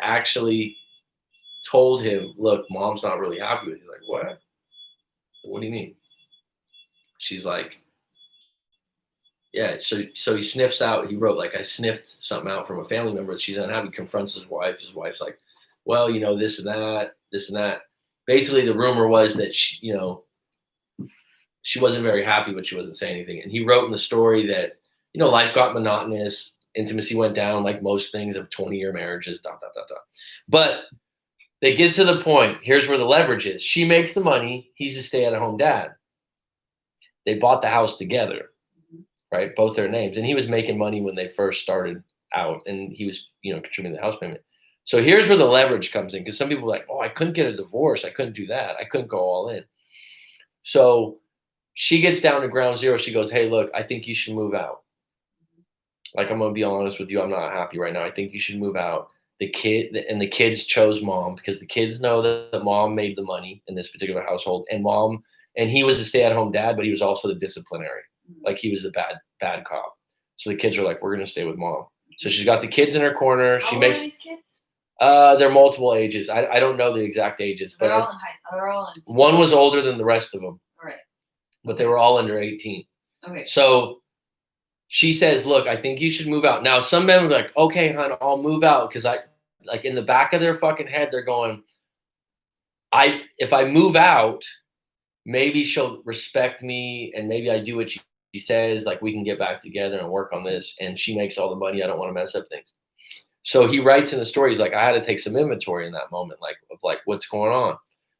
actually told him, look, mom's not really happy with you. He's like, what? What do you mean? She's like, yeah. So he sniffs out. He wrote, like, I sniffed something out from a family member that she's unhappy. Confronts his wife. His wife's like, well, this and that. Basically, the rumor was that she wasn't very happy, but she wasn't saying anything. And he wrote in the story that, life got monotonous. Intimacy went down, like most things of 20-year marriages. But they get to the point. Here's where the leverage is. She makes the money. He's a stay-at-home dad. They bought the house together, right? Both their names. And he was making money when they first started out, and he was, contributing the house payment. So here's where the leverage comes in, because some people are like, oh, I couldn't get a divorce. I couldn't do that. I couldn't go all in. So she gets down to ground zero. She goes, hey, look, I think you should move out. Like, I'm going to be honest with you. I'm not happy right now. I think you should move out. The kids chose mom, because the kids know that mom made the money in this particular household, and he was a stay-at-home dad, but he was also the disciplinary. Like, he was the bad cop. So the kids are like, we're going to stay with mom. So she's got the kids in her corner. How old are these kids? They're multiple ages. I don't know the exact ages, but they're all in one was older than the rest of them. Right. But they were all under 18. Okay. So she says, look, I think you should move out. Now, some men are like, okay, hon, I'll move out because like in the back of their fucking head, they're going, if I move out, maybe she'll respect me and maybe I do what she says, like we can get back together and work on this. And she makes all the money. I don't want to mess up things. So he writes in the story, he's like, I had to take some inventory in that moment, like of like what's going on.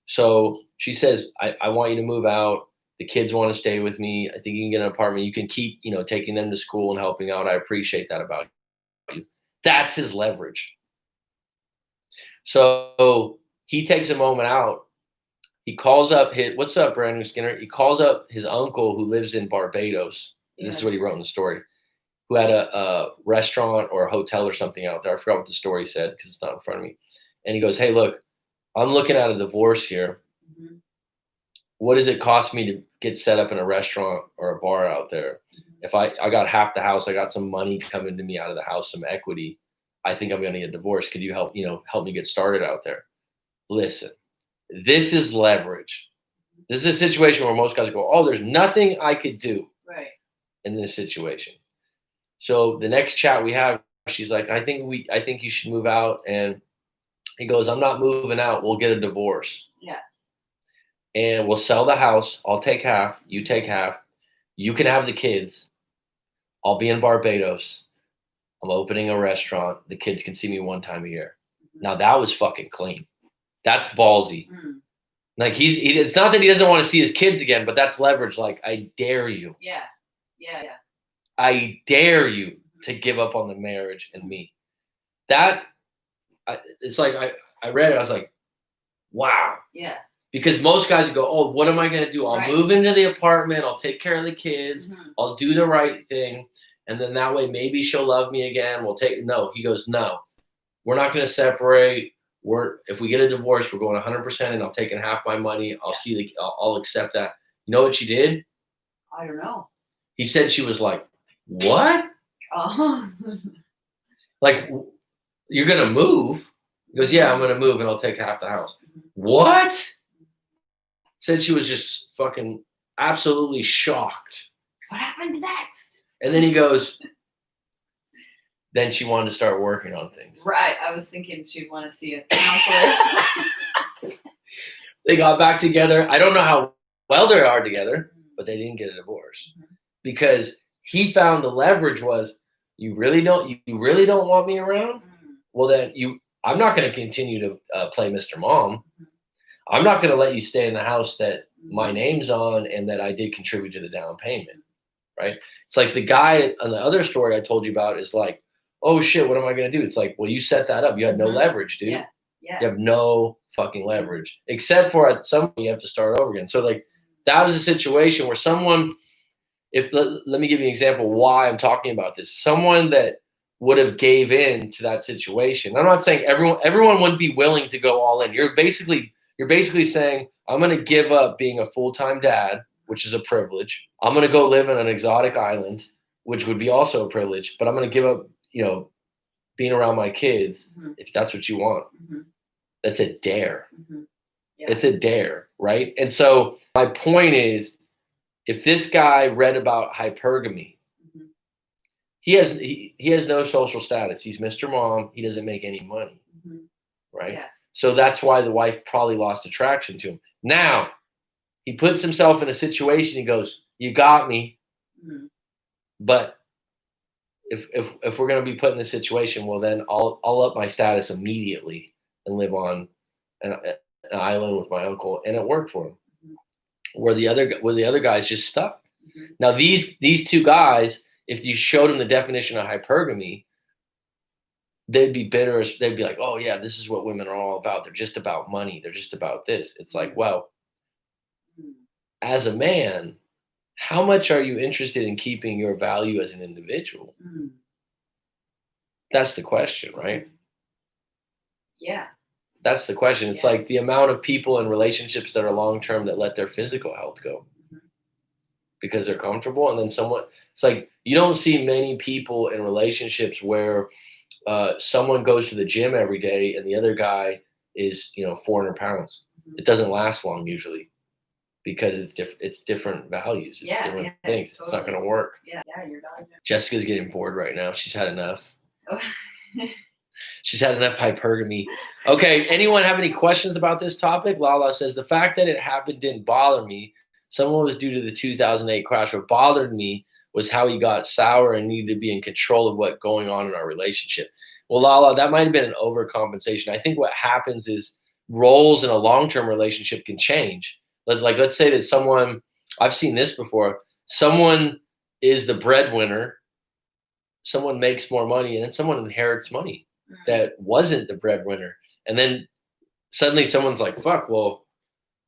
So she says, I want you to move out. The kids want to stay with me. I think you can get an apartment. You can keep, taking them to school and helping out. I appreciate that about you. That's his leverage. So he takes a moment out. He calls up what's up, Brandon Skinner? He calls up his uncle who lives in Barbados. Yeah. This is what he wrote in the story, who had a restaurant or a hotel or something out there. I forgot what the story said because it's not in front of me. And he goes, hey, look, I'm looking at a divorce here. Mm-hmm. What does it cost me to get set up in a restaurant or a bar out there? Mm-hmm. If I got half the house, I got some money coming to me out of the house, some equity. I think I'm going to get divorced. Could you help me get started out there? Listen, this is leverage. This is a situation where most guys go, oh, there's nothing I could do in this situation. So the next chat we have, she's like, I think you should move out. And he goes, I'm not moving out. We'll get a divorce. Yeah. And we'll sell the house. I'll take half. You take half. You can have the kids. I'll be in Barbados. I'm opening a restaurant. The kids can see me one time a year. Mm-hmm. Now that was fucking clean. That's ballsy. Mm. Like it's not that he doesn't want to see his kids again, but that's leverage. Like, I dare you. Yeah. Yeah. Yeah. I dare you to give up on the marriage and me. It's like, I read it. I was like, wow. Yeah. Because most guys go, oh, what am I going to do? I'll move into the apartment. I'll take care of the kids. Mm-hmm. I'll do the right thing. And then that way, maybe she'll love me again. No, he goes, no, we're not going to separate. If we get a divorce, we're going 100% and I'll take in half my money. I'll accept that. You know what she did? I don't know. He said she was like, what? Like, you're going to move? He goes, yeah, I'm going to move and I'll take half the house. Mm-hmm. What? Said she was just fucking absolutely shocked. What happens next? And then he goes, then she wanted to start working on things. Right. I was thinking she'd want to see a counselor. They got back together. I don't know how well they are together, but they didn't get a divorce. Mm-hmm. Because he found the leverage was, you really don't want me around? Mm-hmm. Well, then I'm not going to continue to play Mr. Mom. Mm-hmm. I'm not going to let you stay in the house that my name's on and that I did contribute to the down payment. Right. It's like the guy on the other story I told you about is like, oh shit, what am I going to do? It's like, well, you set that up. You had no leverage, dude. Yeah. Yeah. You have no fucking leverage, except for at some point you have to start over again. So like, that was a situation where someone, let me give you an example why I'm talking about this. Someone that would have gave in to that situation. I'm not saying everyone wouldn't be willing to go all in. You're basically saying, I'm going to give up being a full-time dad, which is a privilege. I'm going to go live on an exotic island, which would be also a privilege, but I'm going to give up, being around my kids, mm-hmm. if that's what you want. Mm-hmm. That's a dare. Mm-hmm. Yeah. It's a dare, right? And so my point is, if this guy read about hypergamy, mm-hmm. he has no social status. He's Mr. Mom. He doesn't make any money, mm-hmm. right? Yeah. So that's why the wife probably lost attraction to him. Now, he puts himself in a situation. He goes, you got me. Mm-hmm. But if we're going to be put in this situation, well, then I'll up my status immediately and live on an island with my uncle. And it worked for him. Mm-hmm. Where the other guys just stuck. Mm-hmm. Now, these two guys, if you showed them the definition of hypergamy, they'd be bitter. They'd be like, oh, yeah, this is what women are all about. They're just about money. They're just about this. It's like, well, as a man, how much are you interested in keeping your value as an individual? Mm. That's the question, right? Yeah. That's the question. It's like the amount of people in relationships that are long-term that let their physical health go because they're comfortable. And then it's like, you don't see many people in relationships where someone goes to the gym every day and the other guy is, 400 pounds. Mm-hmm. It doesn't last long usually because it's different values. It's different things. Totally. It's not going to work. Yeah. Your dogs. Jessica's getting bored right now. She's had enough. Oh. She's had enough hypergamy. Okay, anyone have any questions about this topic? Lala says, the fact that it happened didn't bother me. Someone was due to the 2008 crash. What bothered me was how he got sour and needed to be in control of what's going on in our relationship. Well, Lala, that might have been an overcompensation. I think what happens is roles in a long-term relationship can change. Like, let's say that someone, I've seen this before, someone is the breadwinner, someone makes more money, and then someone inherits money that wasn't the breadwinner. And then suddenly someone's like, fuck, well,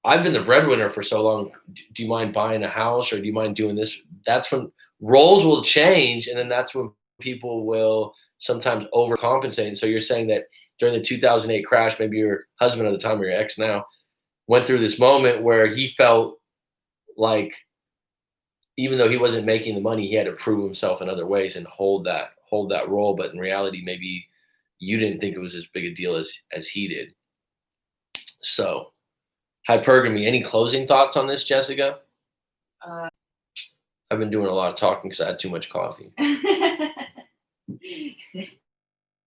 I've been the breadwinner for so long. Do you mind buying a house or do you mind doing this? That's when roles will change. And then that's when people will sometimes overcompensate. And so you're saying that during the 2008 crash, maybe your husband at the time or your ex now went through this moment where he felt like even though he wasn't making the money, he had to prove himself in other ways and hold that role. But in reality, maybe you didn't think it was as big a deal as he did. So hypergamy. Any closing thoughts on this, Jessica? I've been doing a lot of talking because I had too much coffee.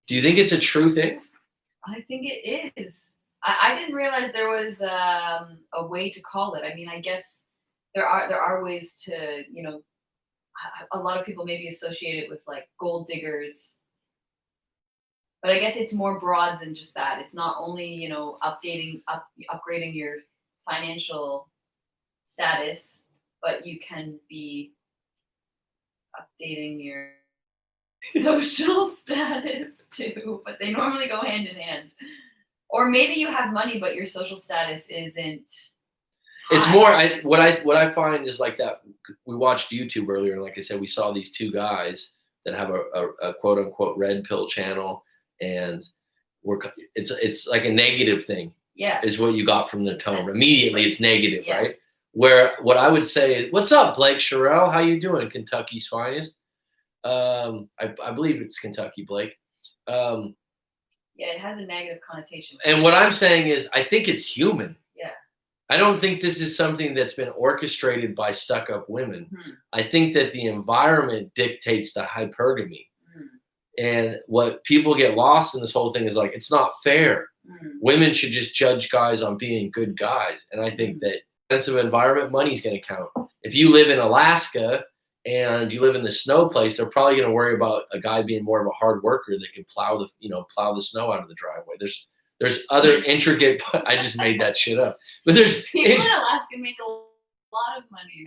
Do you think it's a true thing? I think it is. I didn't realize there was a way to call it. I mean, I guess there are ways to, a lot of people maybe associate it with like gold diggers, but I guess it's more broad than just that. It's not only, upgrading your financial status, but you can be updating your social status too, but they normally go hand in hand. Or maybe you have money, but your social status isn't high. It's more what I find is like that. We watched YouTube earlier, and like I said, we saw these two guys that have a quote unquote red pill channel, and it's like a negative thing. Yeah, is what you got from the tone. Immediately, it's negative, yeah. Right? Where what I would say, what's up, Blake Sherrill? How you doing, Kentucky's finest? I believe it's Kentucky, Blake. Yeah, it has a negative connotation. And what I'm saying is, I think it's human. Yeah. I don't think this is something that's been orchestrated by stuck-up women. I think that the environment dictates the hypergamy. And what people get lost in this whole thing is like, it's not fair. Women should just judge guys on being good guys. And I think that sense of environment, money's going to count. If you live in Alaska and you live in the snow place, they're probably going to worry about a guy being more of a hard worker that can plow the snow out of the driveway. There's other intricate. I just made that shit up. But there's people in Alaska make a lot of money,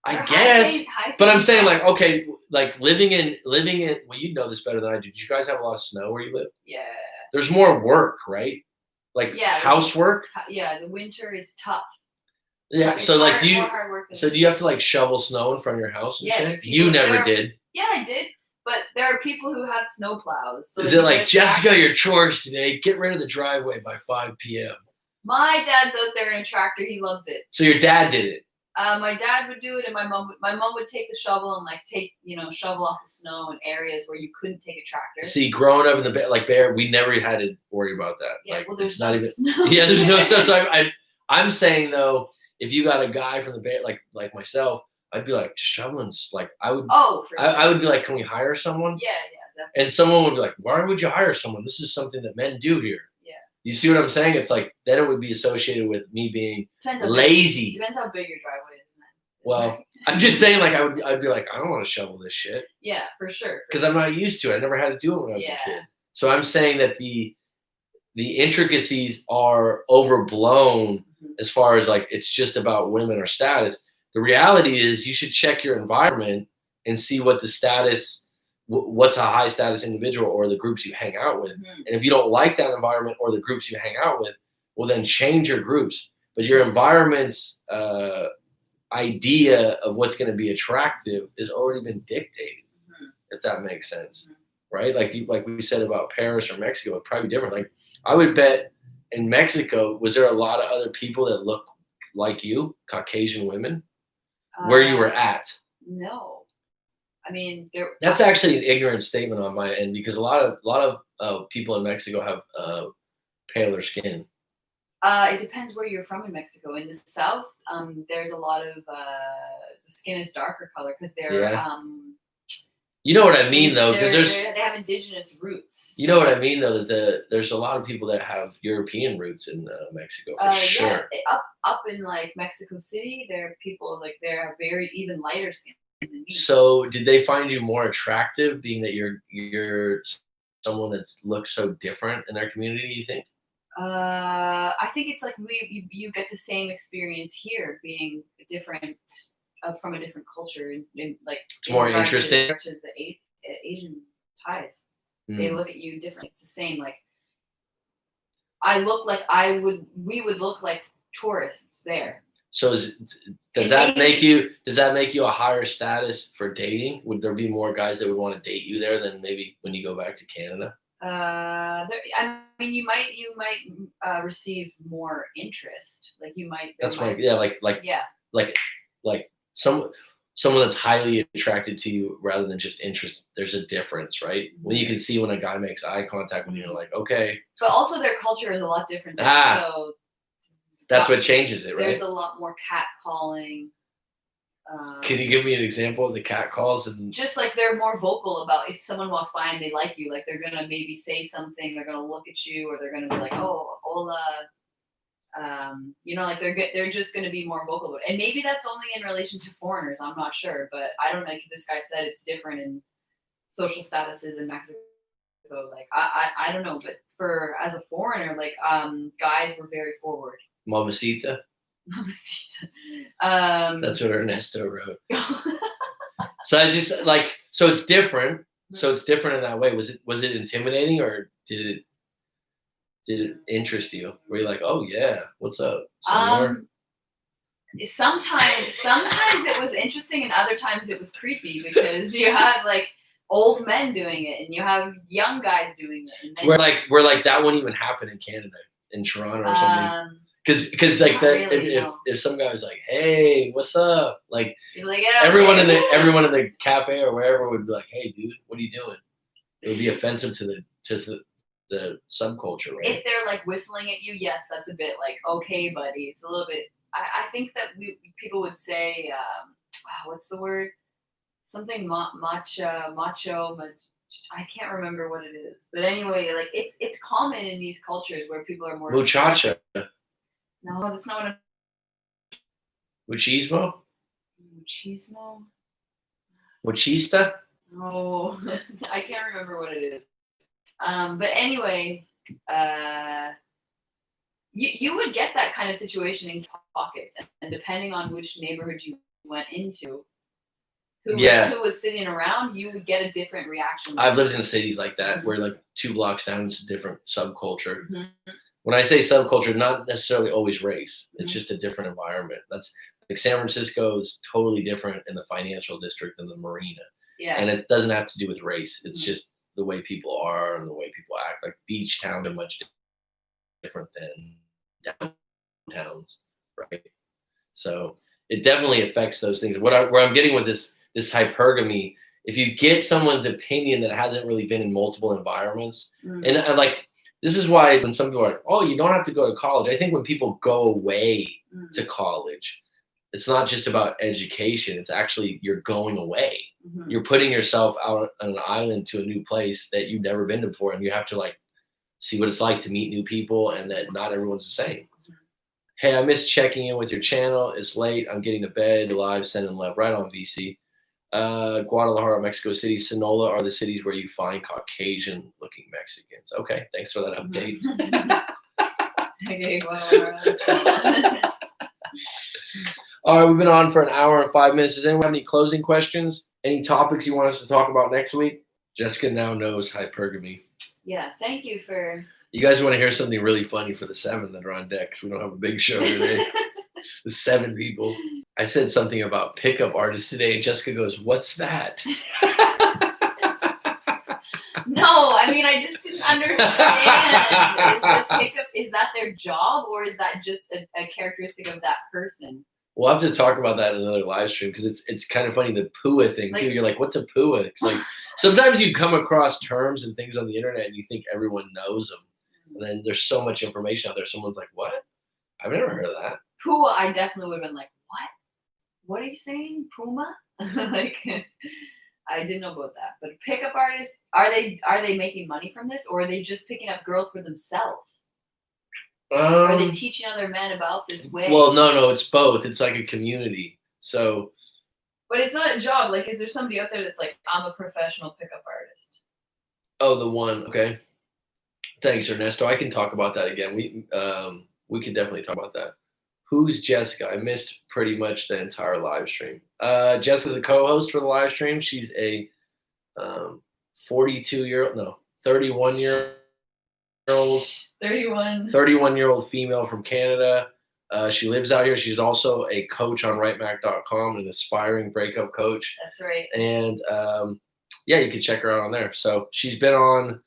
I guess. But I'm saying like, okay, like living in. Well, you know this better than I do. Did you guys have a lot of snow where you live? Yeah. There's more work, right? Like housework. Yeah, the winter is tough. Yeah, so like do you have to like shovel snow in front of your house? Yeah, you never did. Yeah, I did. But there are people who have snow plows. So is it like, Jessica, your chores today? Get rid of the driveway by 5 p.m. My dad's out there in a tractor. He loves it. So your dad did it. My dad would do it, and my mom would take the shovel and like shovel off the snow in areas where you couldn't take a tractor. See, growing up in the Bear, we never had to worry about that. Yeah, like, well, there's no snow. Yeah, there's no snow. So I'm saying though, if you got a guy from the Bear, like myself, I'd be like shoveling's like I would. Oh, for sure. I would be like, can we hire someone? Yeah, definitely. And someone would be like, why would you hire someone? This is something that men do here. Yeah. You see what I'm saying? It's like then it would be associated with me being lazy. Depends how big your driveway is, man. Well, I'm just saying, like I'd be like, I don't want to shovel this shit. Yeah, for sure. Because I'm not used to it. I never had to do it when I was a kid. So I'm saying that the intricacies are overblown as far as like it's just about women or status. The reality is you should check your environment and see what the status, what's a high status individual or the groups you hang out with. And if you don't like that environment or the groups you hang out with, well, then change your groups. But your environment's idea of what's going to be attractive has already been dictated, if that makes sense, right? Like we said about Paris or Mexico, it'd probably be different. Like I would bet in Mexico, was there a lot of other people that look like you, Caucasian women, where you were at? No, I mean that's actually an ignorant statement on my end because a lot of people in Mexico have paler skin. It depends where you're from in Mexico. In the south, there's a lot of the skin is darker color because they're You know what I mean, though, because they have indigenous roots. you know what I mean, though, that there's a lot of people that have European roots in Mexico for sure. Yeah, up in like Mexico City, there are people like they're very even lighter skin than me. So, did they find you more attractive, being that you're someone that looks so different in their community? You think? I think it's like you get the same experience here, being different from a different culture, in like It's in more regard interesting. to the Asian ties. They Mm. look at you different. It's the same. Like I look like I would. We would look like tourists there. So, does And that make maybe you a higher status for dating? Would there be more guys that would want to date you there than maybe when you go back to Canada? I mean, you might receive more interest. Like you might there That's my might yeah, yeah. like like someone that's highly attracted to you rather than just interest. There's a difference, right? When you can see when a guy makes eye contact when you're like, okay, But also their culture is a lot different there. ah, So that's what changes it, there's right? a lot more cat calling. Can you give me an example of the cat calls and Just like they're more vocal about if someone walks by and they like you, like they're gonna maybe say something, they're gonna look at you, or they're gonna be like, "Oh, hola," like they're just gonna be more vocal about it. And maybe that's only in relation to foreigners. I'm not sure, but I don't know. Like this guy said, it's different in social statuses in Mexico. Like I don't know, but for as a foreigner, like guys were very forward. mamacita? Mamacita. That's what Ernesto wrote. So I was just like, so it's different. So it's different in that way. Was it intimidating, or did it interest you? Were you like, oh yeah, what's up? Some more? Sometimes it was interesting, and other times it was creepy because you have like old men doing it, and you have young guys doing it, and then Where that won't even happen in Canada, in Toronto or something. Because like not that, really, if no. if some guy was like, "Hey, what's up?" Like You'd be like, yeah, everyone okay. everyone in the cafe or wherever would be like, "Hey, dude, what are you doing?" It would be offensive to the subculture, right? If they're like whistling at you, yes, that's a bit like okay, buddy. It's a little bit. I think that people would say, what's the word? Something macho. I can't remember what it is, but anyway, like it's common in these cultures where people are more. Muchacha, No, that's not what I'm. machismo, Machismo? machista. No, I can't remember what it is. But anyway, you would get that kind of situation in pockets, and depending on which neighborhood you went into, who was sitting around, you would get a different reaction. I've lived in cities like that where like 2 blocks down it's a different subculture. Mm-hmm. When I say subculture, not necessarily always race. It's Mm-hmm. just a different environment. That's like San Francisco is totally different in the financial district than the marina. Yeah. And it doesn't have to do with race. It's Mm-hmm. just the way people are and the way people act. Like beach towns are much different than downtowns, right? So it definitely affects those things. Where I'm getting with this hypergamy, if you get someone's opinion that hasn't really been in multiple environments, Mm-hmm. and like this is why when some people are like, oh, you don't have to go to college. I think when people go away Mm-hmm. to college, it's not just about education. It's actually you're going away. Mm-hmm. You're putting yourself out on an island to a new place that you've never been to before, and you have to like see what it's like to meet new people, and that not everyone's the same. Mm-hmm. Hey, I missed checking in with your channel. It's late. I'm getting to bed. Live, send and love right on VC. Guadalajara, Mexico City, Sonora are the cities where you find Caucasian-looking Mexicans. Okay, thanks for that update. Okay, Guadalajara. All right, we've been on for an hour and 5 minutes. Does anyone have any closing questions? Any topics you want us to talk about next week? Jessica now knows hypergamy. Yeah, thank you for. You guys want to hear something really funny for the 7 that are on deck? 'Cause we don't have a big show today. The 7 people. I said something about pickup artists today, and Jessica goes, "What's that?" No, I mean I just didn't understand. Is that their job, or is that just a characteristic of that person? We'll have to talk about that in another live stream because it's kind of funny, the PUA thing too. You're like, what's a PUA? It's like sometimes you come across terms and things on the internet and you think everyone knows them, and then there's so much information out there. Someone's like, "What? I've never heard of that." PUA, I definitely would have been like, "What? What are you saying, Puma?" Like, I didn't know about that. But pickup artists, are they making money from this, or are they just picking up girls for themselves? Are they teaching other men about this way? Well, no, it's both. It's like a community. So, but it's not a job. Like, is there somebody out there that's like, I'm a professional pickup artist? oh, the one. Okay. Thanks, Ernesto. I can talk about that again. We could definitely talk about that. Who's Jessica? I missed pretty much the entire live stream. Jessica's a co-host for the live stream. She's a 42-year-old, no, 31-year-old 31-year-old female from Canada. She lives out here. She's also a coach on rightmac.com, an aspiring breakup coach. That's right. And yeah, you can check her out on there. So she's been on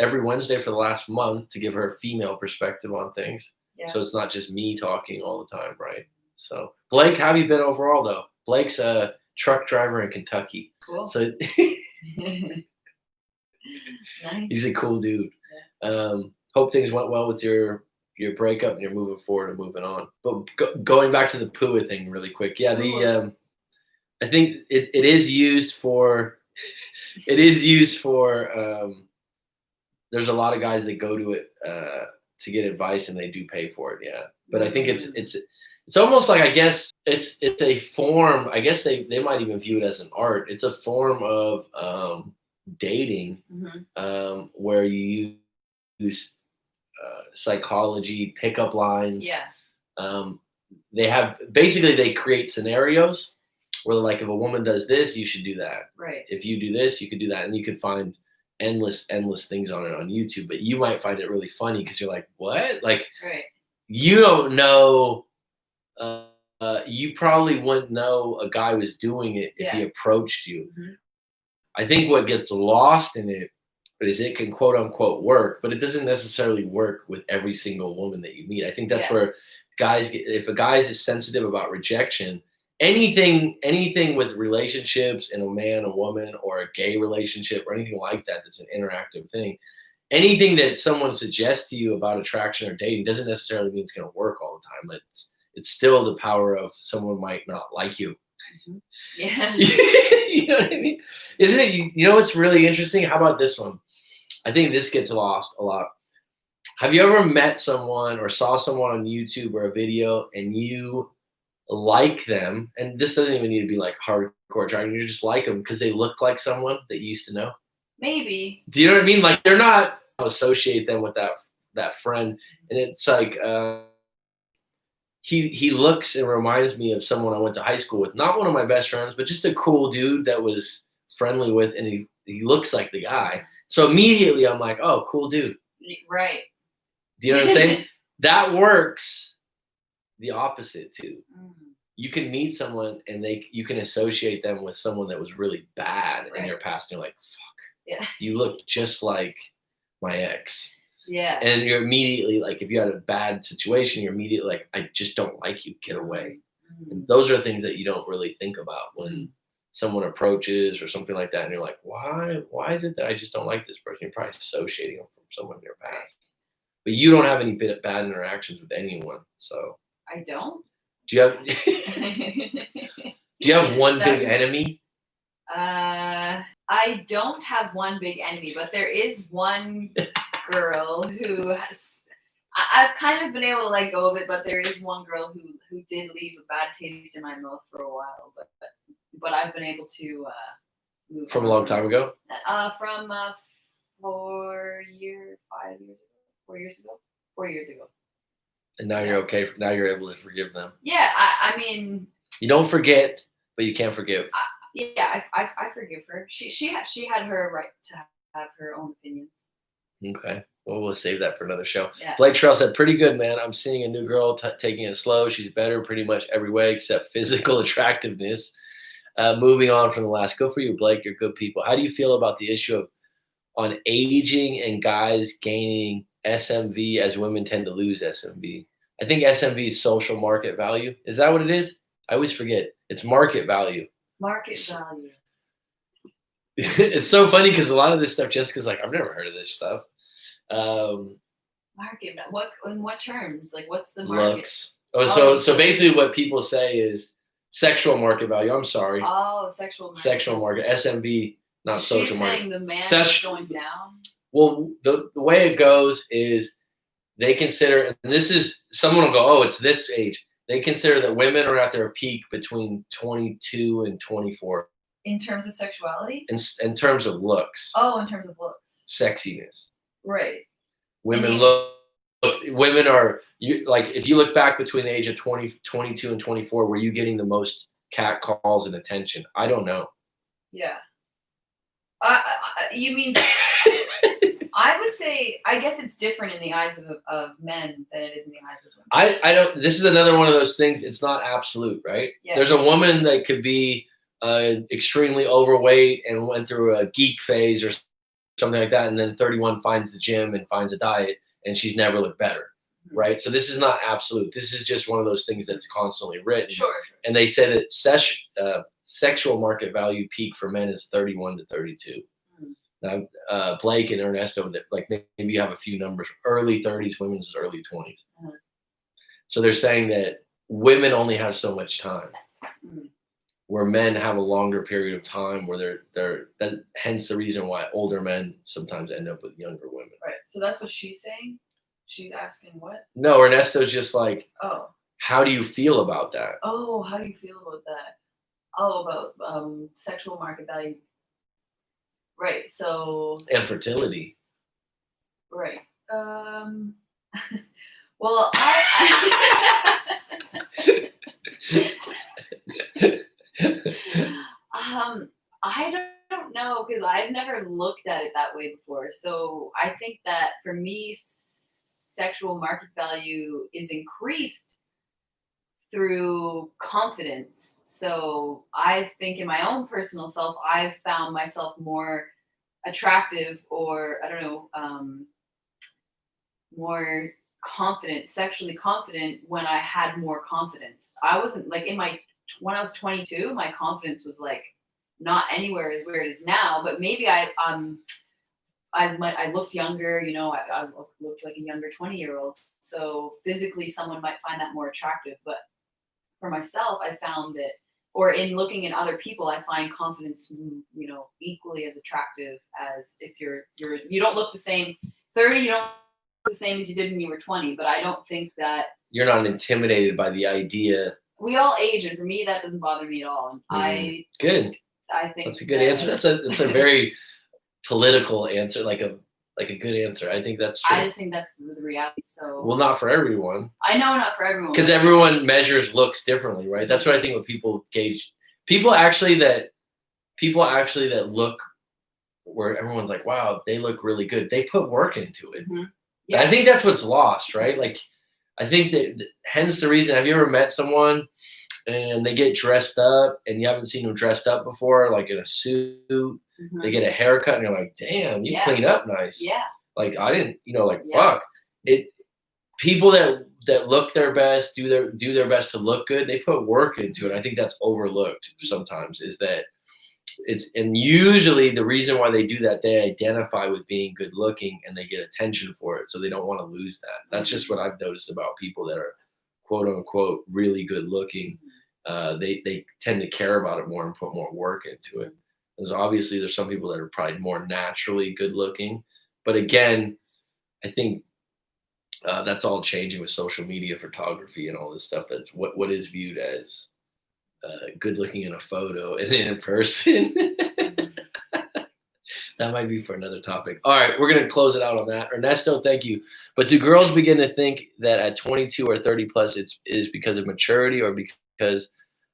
every Wednesday for the last month to give her a female perspective on things. Yeah. So it's not just me talking all the time, right? So Blake, how have you been overall though? Blake's a truck driver in Kentucky. Cool. So Nice. He's a cool dude. Yeah. Hope things went well with your breakup and you're moving forward and moving on. But going back to the PUA thing really quick. Yeah, I think it is used for there's a lot of guys that go to it to get advice and they do pay for it, yeah. But I think it's almost like, I guess it's a form, I guess they might even view it as an art. It's a form of dating, where you use psychology, pickup lines. Yeah. They create scenarios where, like, if a woman does this, you should do that. Right. If you do this, you could do that, and you could find endless things on it on YouTube. But you might find it really funny because you're like, what? Like, right. You don't know. You probably wouldn't know a guy was doing it if he approached you. I think what gets lost in it is it can quote unquote work, but it doesn't necessarily work with every single woman that you meet. I think that's where guys get, if a guy is sensitive about rejection, anything with relationships and a man, a woman, or a gay relationship or anything like that, that's an interactive thing. Anything that someone suggests to you about attraction or dating doesn't necessarily mean it's going to work all the time. It's still the power of someone might not like you. Yeah. You know what I mean? Isn't it? You know what's really interesting? How about this one? I think this gets lost a lot. Have you ever met someone or saw someone on YouTube or a video and you like them? And this doesn't even need to be like hardcore dragon. You just like them because they look like someone that you used to know. Maybe. Do you know what I mean? Like, they're not associate them with that friend, and it's like he looks and reminds me of someone I went to high school with. Not one of my best friends, but just a cool dude that was friendly with, and he looks like the guy. So immediately I'm like, oh, cool dude. Right. Do you know what I'm saying? That works the opposite too. You can meet someone and you can associate them with someone that was really bad in their past, and you're like, fuck. Yeah. You look just like my ex. Yeah. And you're immediately like, if you had a bad situation, you're immediately like, I just don't like you. Get away. And those are things that you don't really think about when someone approaches or something like that. And you're like, why is it that I just don't like this person? You're probably associating them from someone in your past. But you don't have any bad interactions with anyone. So I don't. Do you have one big enemy? I don't have one big enemy, but there is one girl who I've kind of been able to let go of it, but there is one girl who did leave a bad taste in my mouth for a while, but I've been able to move from a long time ago. From 4 years ago. And now you're okay. Now you're able to forgive them. Yeah, I mean, you don't forget, but you can't forgive. I forgive her. She had her right to have her own opinions. Okay. Well, we'll save that for another show. Yeah. Blake Trail said, pretty good, man. I'm seeing a new girl taking it slow. She's better pretty much every way except physical attractiveness. Moving on from the last. Good for you, Blake. You're good people. How do you feel about the issue on aging and guys gaining SMV as women tend to lose SMV? I think SMV is social market value. Is that what it is? I always forget. It's market value. Market value. It's so funny because a lot of this stuff, Jessica's like, I've never heard of this stuff. Market. What in what terms? Like, what's the market? Looks. So basically, what people say is Sexual market value. I'm sorry. Oh, sexual market. Sexual market. SMV, not So social she's market. saying the man is going down. Well, the way it goes is they consider, and this is, someone will go, oh, it's this age. They consider that women are at their peak between 22 and 24 In terms of sexuality? in terms of looks, Oh, in terms of looks. sexiness. Right. Women women are, like, if you look back between the age of 20, 22 and 24, were you getting the most cat calls and attention? I don't know. Yeah. You mean, I would say, I guess it's different in the eyes of men than it is in the eyes of women. I don't, this is another one of those things, it's not absolute, right? Yeah. There's a woman that could be extremely overweight and went through a geek phase or something like that, and then 31 finds the gym and finds a diet, and she's never looked better, right? So this is not absolute. This is just one of those things that's constantly written. Sure. And they say that sexual market value peak for men is 31 to 32. Now, Blake and Ernesto, like, maybe you have a few numbers, early 30s, women's early 20s. So they're saying that women only have so much time, where men have a longer period of time where that, hence the reason why older men sometimes end up with younger women. Right. So that's what she's saying? She's asking what? No, Ernesto's just like, oh, how do you feel about that? Oh, how do you feel about that? Oh, about sexual market value. Right. So. And fertility. Right. Well, I don't know, because I've never looked at it that way before. So I think that for me, sexual market value is increased through confidence. So I think in my own personal self, I've found myself more attractive, or I don't know, more confident, sexually confident, when I had more confidence. I wasn't like when I was 22, my confidence was like not anywhere as where it is now, but maybe I looked younger, I looked like a younger 20-year-old. So physically someone might find that more attractive, but for myself, I found that, or in looking at other people, I find confidence, equally as attractive as if you don't look the same. 30, you don't look the same as you did when you were 20, but I don't think that you're not intimidated by the idea. We all age, and for me, that doesn't bother me at all. Good. I think that's a good answer. That's a very political answer, like a good answer. I think that's true. I just think that's the reality. So, well, not for everyone. I know not for everyone, because everyone measures looks differently, right? That's what I think when people gauge. People actually that look where everyone's like, wow, they look really good. They put work into it. Yeah. I think that's what's lost, right? Like, I think that hence the reason. Have you ever met someone and they get dressed up and you haven't seen them dressed up before, like in a suit? They get a haircut and you're like, damn, you clean up nice. Yeah. Like, I didn't, fuck it. People that look their best, do their best to look good, they put work into it. I think that's overlooked sometimes, is that and usually the reason why they do that, they identify with being good looking and they get attention for it. So they don't want to lose that. That's just what I've noticed about people that are quote unquote really good looking. They tend to care about it more and put more work into it. Because obviously there's some people that are probably more naturally good looking. But again, I think that's all changing with social media, photography, and all this stuff. That's what is viewed as good looking in a photo and in person. That might be for another topic. All right, we're going to close it out on that. Ernesto, thank you. But do girls begin to think that at 22 or 30 plus it is because of maturity or because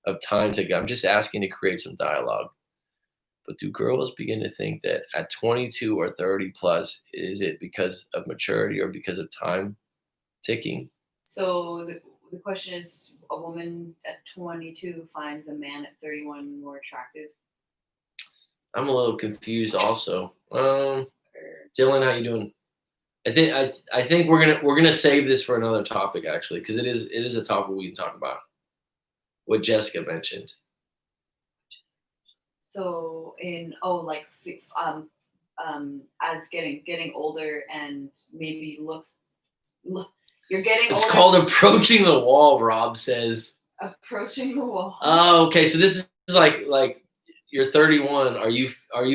of time to go? I'm just asking to create some dialogue. But do girls begin to think that at 22 or 30 plus, is it because of maturity or because of time ticking? So the question is, a woman at 22 finds a man at 31 more attractive? I'm a little confused also. Dylan, how you doing? I think we're gonna save this for another topic, actually, because it is a topic we can talk about. What Jessica mentioned. So as getting older and maybe you're getting older. It's called approaching the wall, Rob says. Approaching the wall. Oh, okay. So this is like you're 31. Are you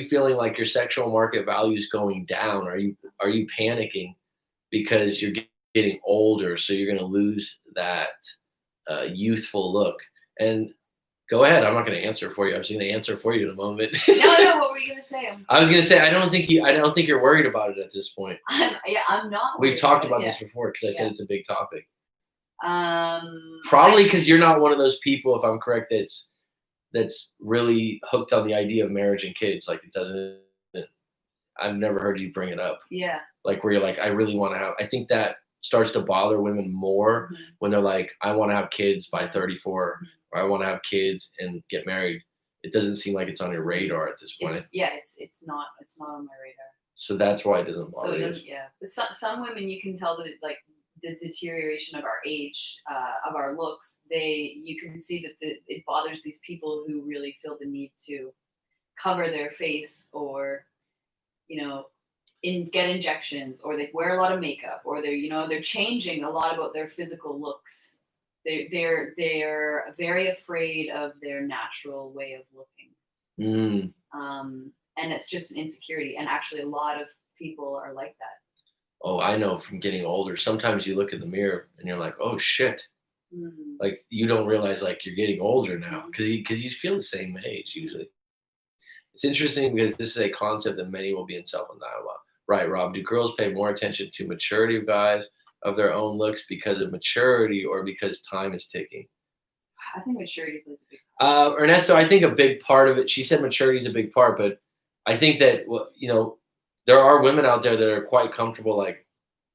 feeling like your sexual market value is going down? Are you panicking because you're getting older, so you're going to lose that youthful look? And go ahead. I'm not going to answer for you. I'm just going to answer for you in a moment. No, no. What were you gonna say? I was going to say I don't think you're worried about it at this point. I'm not. We've Worried talked about about it. this before because I said Yeah. it's a big topic. I Probably because you're not one of those people, if I'm correct, that's really hooked on the idea of marriage and kids. Like it doesn't. I've never heard you bring it up. yeah. Like where you're like, I really want to have. I think that starts to bother women more Mhm. when they're like, I want to have kids by 34, Mhm. or I want to have kids and get married. It doesn't seem like it's on your radar at this point. It's not on my radar. So that's why it doesn't So bother it you. doesn't. Yeah. But some women you can tell that it like the deterioration of our age, of our looks. You can see that it bothers these people who really feel the need to cover their face or get injections, or they wear a lot of makeup, or they're changing a lot about their physical looks. They're very afraid of their natural way of looking. Mm. And it's just an insecurity, and actually a lot of people are like that. Oh, I know from getting older. Sometimes you look in the mirror and you're like, oh shit. Mhm. Like you don't realize like you're getting older now Mhm. because you feel the same age usually. It's interesting because this is a concept that many will be in self-denial about. Right, Rob? Do girls pay more attention to maturity of guys of their own looks because of maturity or because time is ticking? I think maturity plays a big Ernesto, I think a big part of it. She said maturity is a big part, but I think that there are women out there that are quite comfortable. Like,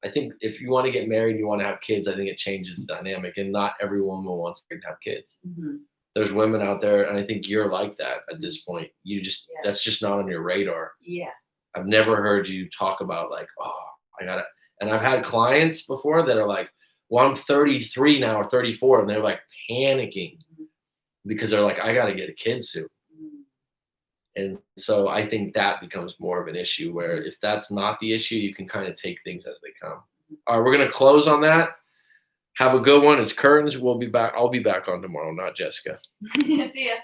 I think if you want to get married, you want to have kids. I think it changes the dynamic, and not every woman wants to have kids. Mhm. There's women out there, and I think you're like that at this point. Yeah. That's just not on your radar. Yeah. I've never heard you talk about like, oh, I gotta. And I've had clients before that are like, well, I'm 33 now or 34, and they're like panicking Mhm. because they're like, I gotta get a kid soon. Mhm. And so I think that becomes more of an issue where if that's not the issue, you can kind of take things as they come. All right, we're gonna close on that. Have a good one. It's curtains. We'll be back. I'll be back on tomorrow, not Jessica. See ya.